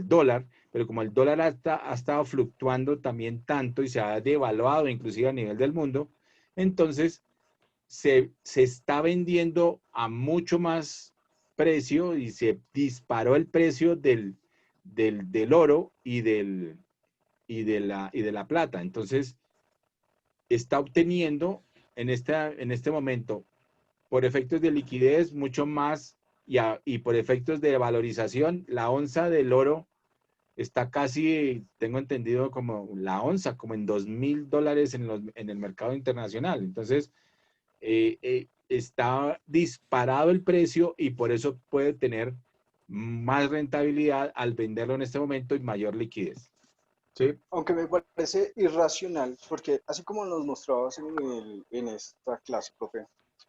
dólar, pero como el dólar ha estado fluctuando también tanto y se ha devaluado inclusive a nivel del mundo, entonces se está vendiendo a mucho más precio y se disparó el precio del oro y de la plata. Entonces, está obteniendo en este momento, por efectos de liquidez, mucho más y por efectos de valorización, la onza del oro está casi, tengo entendido, como la onza, como en $2,000 en el mercado internacional. Entonces, está disparado el precio y por eso puede tener más rentabilidad al venderlo en este momento y mayor liquidez. ¿Sí? Aunque me parece irracional, porque así como nos mostrabas en esta clase, profe,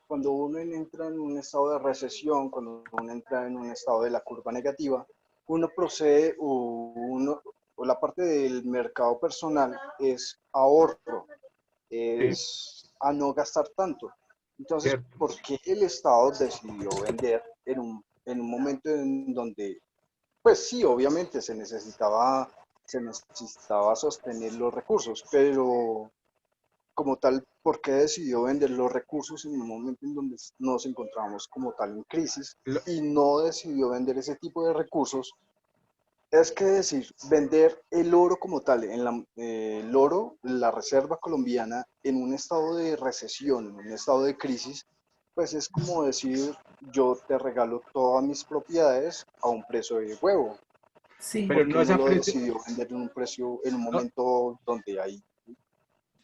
cuando uno entra en un estado de recesión, cuando uno entra en un estado de la curva negativa, uno procede o la parte del mercado personal es ahorro, es a no gastar tanto. Entonces, ¿por qué el Estado decidió vender en un momento en donde, pues sí, obviamente se necesitaba sostener los recursos, pero como tal, ¿por qué decidió vender los recursos en un momento en donde nos encontramos como tal en crisis y no decidió vender ese tipo de recursos? Es que decir, vender el oro como tal, el oro, la reserva colombiana, en un estado de recesión, en un estado de crisis, pues es como decir, yo te regalo todas mis propiedades a un precio de huevo. Sí. Pero no es a lo precio. decidió vender en un precio, en un momento donde hay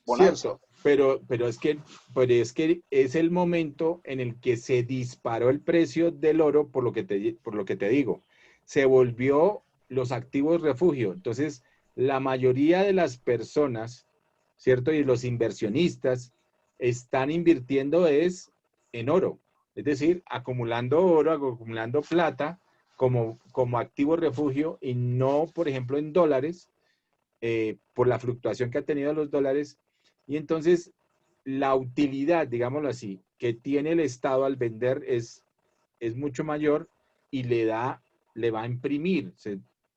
bonanza. Cierto, pero es que es el momento en el que se disparó el precio del oro, por lo que te digo. Se volvió los activos refugio. Entonces, la mayoría de las personas, ¿cierto? Y los inversionistas están invirtiendo en oro. Es decir, acumulando oro, acumulando plata como activo refugio y no, por ejemplo, en dólares, por la fluctuación que ha tenido los dólares. Y entonces, la utilidad, digámoslo así, que tiene el Estado al vender es mucho mayor y le va a imprimir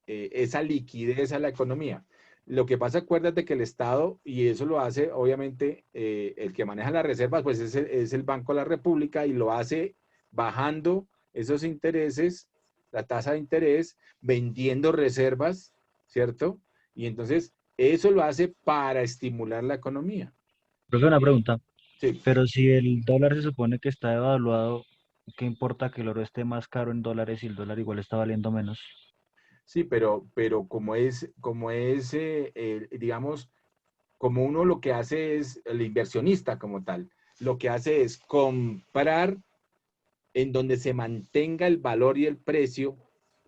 esa liquidez a la economía. Lo que pasa, acuérdate que el Estado, y eso lo hace obviamente el que maneja las reservas, pues es el Banco de la República y lo hace bajando esos intereses, la tasa de interés, vendiendo reservas, ¿cierto? Y entonces eso lo hace para estimular la economía. Profe, una pregunta. Sí, Pero si el dólar se supone que está devaluado, ¿qué importa que el oro esté más caro en dólares y el dólar igual está valiendo menos? sí, pero digamos, como uno lo que hace es, el inversionista como tal, lo que hace es comprar en donde se mantenga el valor y el precio,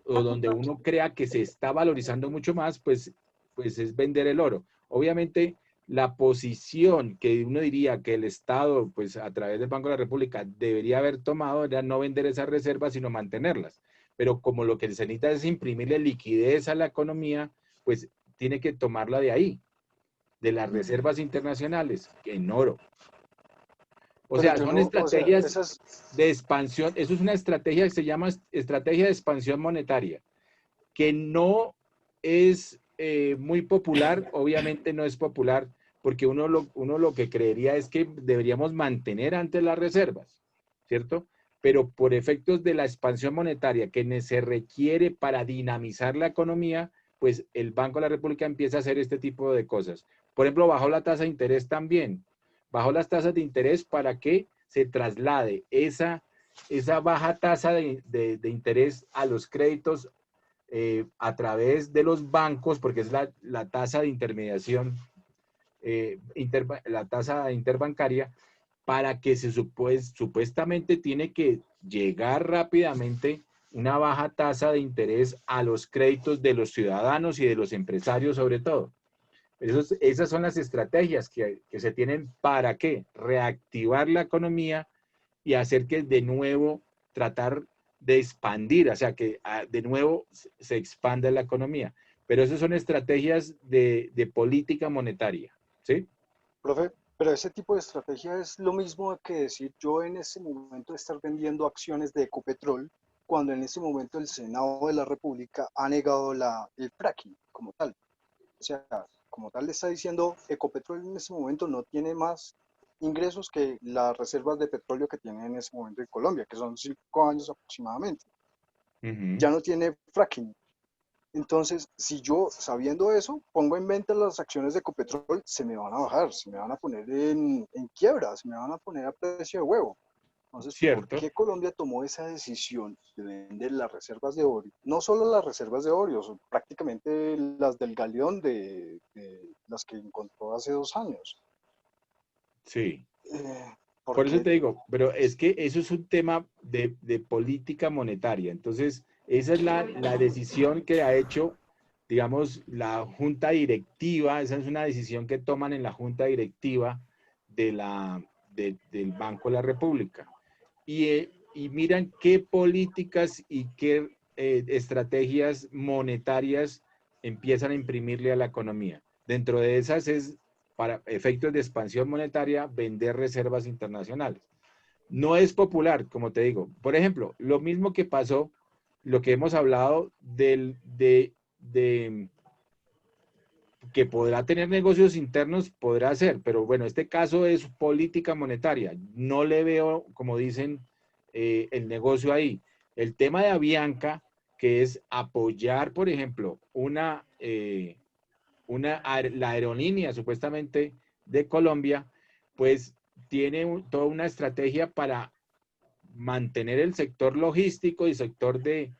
o donde uno crea que se está valorizando mucho más, pues es vender el oro. Obviamente, la posición que uno diría que el Estado, pues a través del Banco de la República, debería haber tomado era no vender esas reservas, sino mantenerlas. Pero como lo que se necesita es imprimirle liquidez a la economía, pues tiene que tomarla de ahí, de las reservas internacionales, en oro. O Pero sea, yo son no, o sea, estrategias esas, de expansión. Eso es una estrategia que se llama estrategia de expansión monetaria, que no es muy popular. Obviamente no es popular porque uno lo que creería es que deberíamos mantener antes las reservas, ¿cierto? Pero por efectos de la expansión monetaria que se requiere para dinamizar la economía, pues el Banco de la República empieza a hacer este tipo de cosas. Por ejemplo, bajó la tasa de interés también. Bajó las tasas de interés para que se traslade esa baja tasa de interés a los créditos a través de los bancos, porque es la tasa de intermediación, la tasa interbancaria, para que supuestamente tiene que llegar rápidamente una baja tasa de interés a los créditos de los ciudadanos y de los empresarios sobre todo. Esas son las estrategias que se tienen para ¿qué? Reactivar la economía y hacer que de nuevo tratar de expandir, o sea, que de nuevo se expanda la economía. Pero esas son estrategias de política monetaria, ¿sí? profe, pero ese tipo de estrategia es lo mismo que decir yo en ese momento estar vendiendo acciones de Ecopetrol, cuando en ese momento el Senado de la República ha negado el fracking como tal. O sea, como tal le está diciendo, Ecopetrol en ese momento no tiene más ingresos que las reservas de petróleo que tiene en ese momento en Colombia, que son 5 años aproximadamente. Ya no tiene fracking. Entonces, si yo, sabiendo eso, pongo en venta las acciones de Ecopetrol, se me van a bajar, se me van a poner en quiebra, se me van a poner a precio de huevo. Entonces, ¿por Cierto. qué Colombia tomó esa decisión de vender las reservas de oro? No solo las reservas de oro, son prácticamente las del galeón de las que encontró hace 2 años. Sí. ¿Por Por eso qué? te digo, pero es que eso es un tema de política monetaria. Entonces, esa es la decisión que ha hecho, digamos, la junta directiva. Esa es una decisión que toman en la junta directiva del Banco de la República. Y miran qué políticas y qué estrategias monetarias empiezan a imprimirle a la economía. Dentro de esas es, para efectos de expansión monetaria, vender reservas internacionales. No es popular, como te digo. Por ejemplo, lo mismo que pasó, lo que hemos hablado de que podrá tener negocios internos, podrá hacer, pero bueno, este caso es política monetaria. No le veo, como dicen, el negocio ahí. El tema de Avianca, que es apoyar, por ejemplo, la aerolínea supuestamente de Colombia, pues tiene toda una estrategia para mantener el sector logístico y sector de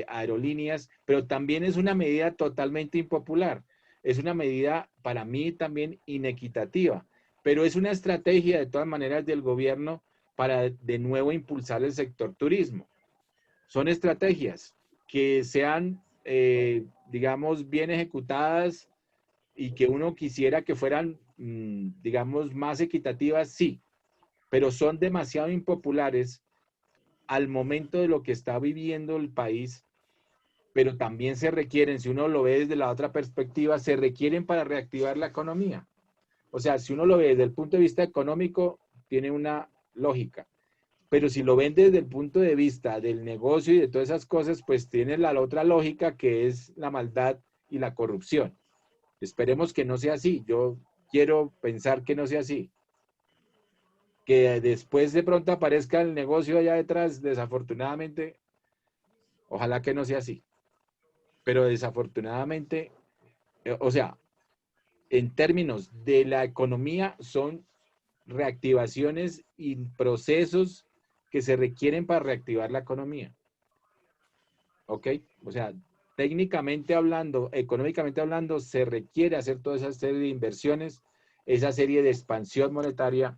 aerolíneas, pero también es una medida totalmente impopular. Es una medida para mí también inequitativa, pero es una estrategia de todas maneras del gobierno para de nuevo impulsar el sector turismo. Son estrategias que sean, digamos, bien ejecutadas y que uno quisiera que fueran, digamos, más equitativas, sí, pero son demasiado impopulares al momento de lo que está viviendo el país, pero también se requieren, si uno lo ve desde la otra perspectiva, se requieren para reactivar la economía. O sea, si uno lo ve desde el punto de vista económico, tiene una lógica, pero si lo ven desde el punto de vista del negocio y de todas esas cosas, pues tiene la otra lógica que es la maldad y la corrupción. Esperemos que no sea así. Yo quiero pensar que no sea así. Que después de pronto aparezca el negocio allá detrás, desafortunadamente, ojalá que no sea así. Pero desafortunadamente, o sea, en términos de la economía, son reactivaciones y procesos que se requieren para reactivar la economía. ¿Ok? O sea, técnicamente hablando, económicamente hablando, se requiere hacer toda esa serie de inversiones, esa serie de expansión monetaria.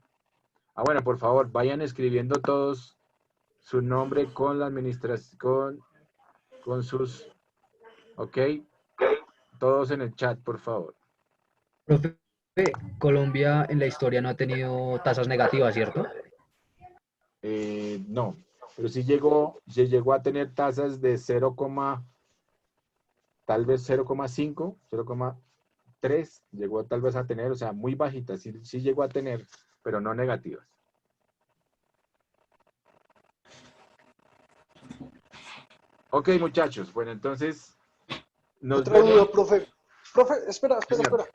Bueno, por favor, vayan escribiendo todos su nombre con la administración, con sus, ¿ok? Todos en el chat, por favor. Profe, Colombia en la historia no ha tenido tasas negativas, ¿cierto? No, pero sí se llegó a tener tasas de 0, tal vez 0,5, 0,3, llegó tal vez a tener, o sea, muy bajitas, sí llegó a tener, pero no negativas. Ok, muchachos, bueno, entonces nos Otra vemos. duda, profe. Profe, espera. Otra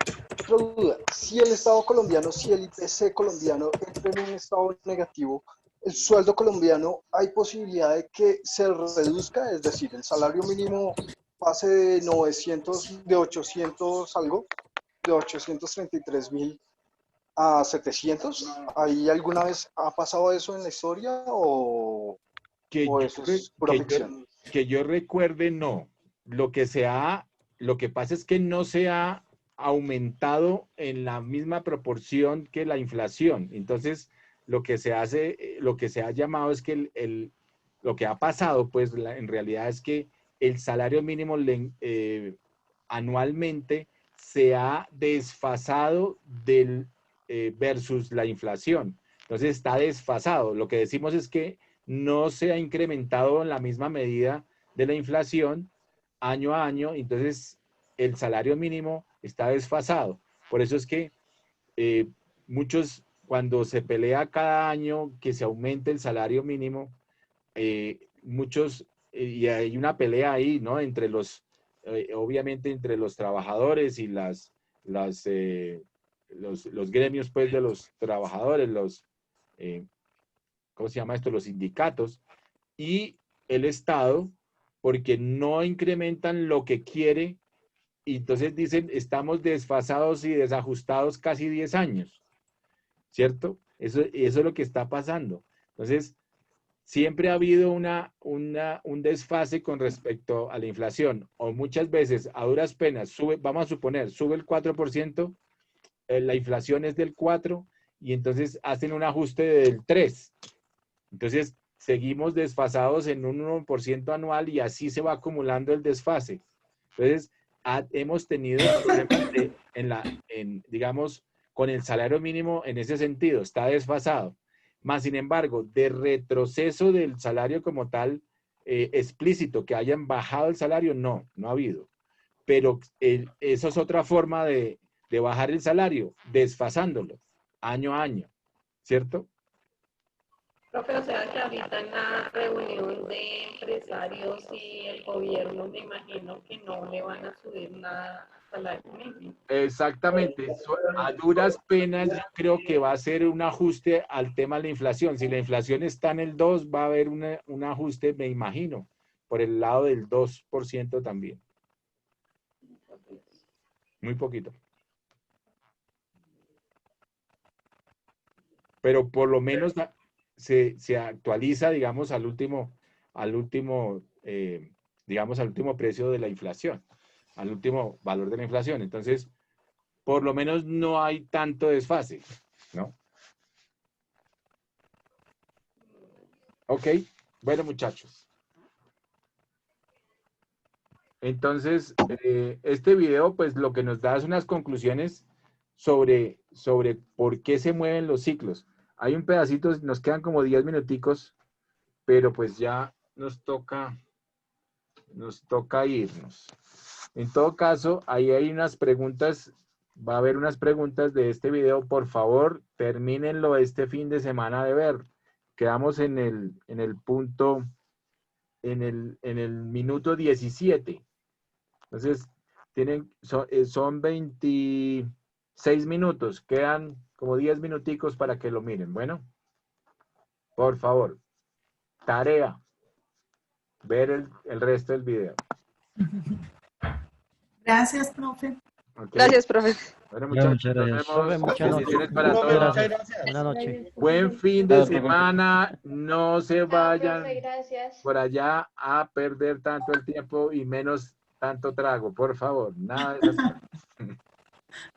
duda. Si el Estado colombiano, si el IPC colombiano entra en un estado negativo, el sueldo colombiano, ¿hay posibilidad de que se reduzca? Es decir, el salario mínimo pase de 900, de 800 algo, de 833.000 a 700. ¿Ahí alguna vez ha pasado eso en la historia o eso es pura ficción? Que yo recuerde, no. Lo que pasa es que no se ha aumentado en la misma proporción que la inflación. Entonces, lo que se hace, lo que se ha llamado es que lo que ha pasado, pues en realidad es que el salario mínimo anualmente se ha desfasado versus la inflación. Entonces está desfasado. Lo que decimos es que no se ha incrementado en la misma medida de la inflación año a año, entonces el salario mínimo está desfasado. Por eso es que muchos, cuando se pelea cada año que se aumente el salario mínimo, muchos, y hay una pelea ahí, ¿no? Entre obviamente entre los trabajadores y los gremios, pues, de los trabajadores, ¿cómo se llama esto? Los sindicatos y el Estado, porque no incrementan lo que quiere y entonces dicen, estamos desfasados y desajustados casi 10 años, ¿cierto? Eso es lo que está pasando. Entonces, siempre ha habido un desfase con respecto a la inflación, o muchas veces, a duras penas, vamos a suponer, sube el 4%, la inflación es del 4%, y entonces hacen un ajuste del 3%. Entonces, seguimos desfasados en un 1% anual y así se va acumulando el desfase. Entonces, hemos tenido problemas digamos, con el salario mínimo en ese sentido, está desfasado. Más sin embargo, de retroceso del salario como tal, explícito, que hayan bajado el salario, no ha habido. Pero eso es otra forma de bajar el salario, desfasándolo año a año, ¿cierto? Profe, o sea que ahorita en la reunión de empresarios y el gobierno me imagino que no le van a subir nada al salario mínimo. Exactamente. A duras penas yo creo que va a ser un ajuste al tema de la inflación. Si la inflación está en el 2, va a haber un ajuste, me imagino, por el lado del 2% también. Muy poquito. Pero por lo menos se actualiza, digamos, al último precio de la inflación, al último valor de la inflación. Entonces, por lo menos no hay tanto desfase, ¿no? Ok, bueno, muchachos. Entonces, este video, pues, lo que nos da es unas conclusiones sobre por qué se mueven los ciclos. Hay un pedacito, nos quedan como 10 minuticos, pero pues ya nos toca irnos. En todo caso, ahí hay unas preguntas, va a haber unas preguntas de este video. Por favor, termínenlo este fin de semana de ver. Quedamos en el punto, en el minuto 17. Entonces, son 26 minutos. Quedan como 10 minuticos para que lo miren. Bueno. Por favor. Tarea. Ver el resto del video. Gracias, profe. ¿Ok? Gracias, profe. Bueno, Ya, muchachos, muchas nos gracias. vemos. Profe, muchas Bendiciones noches. para Muchas todos. gracias. Buenas noches. Buen fin de Chao, profe. semana. No se Chao, vayan profe, gracias. por allá a perder tanto el tiempo y menos tanto trago, por favor. Nada de esas cosas.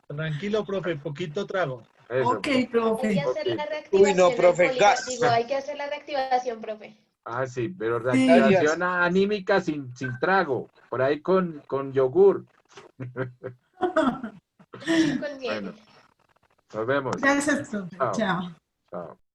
Tranquilo, profe, poquito trago. Eso. Ok, Hay profe. que hacer Ok. la reactivación. Uy, no, profe, alcohólica. gas. Digo, hay que hacer la reactivación, profe. Ah, sí, pero Sí. reactivación anímica sin trago. Por ahí con yogur. Con miel. Bueno, nos vemos. Gracias, profe. Chao. Chao. Chao.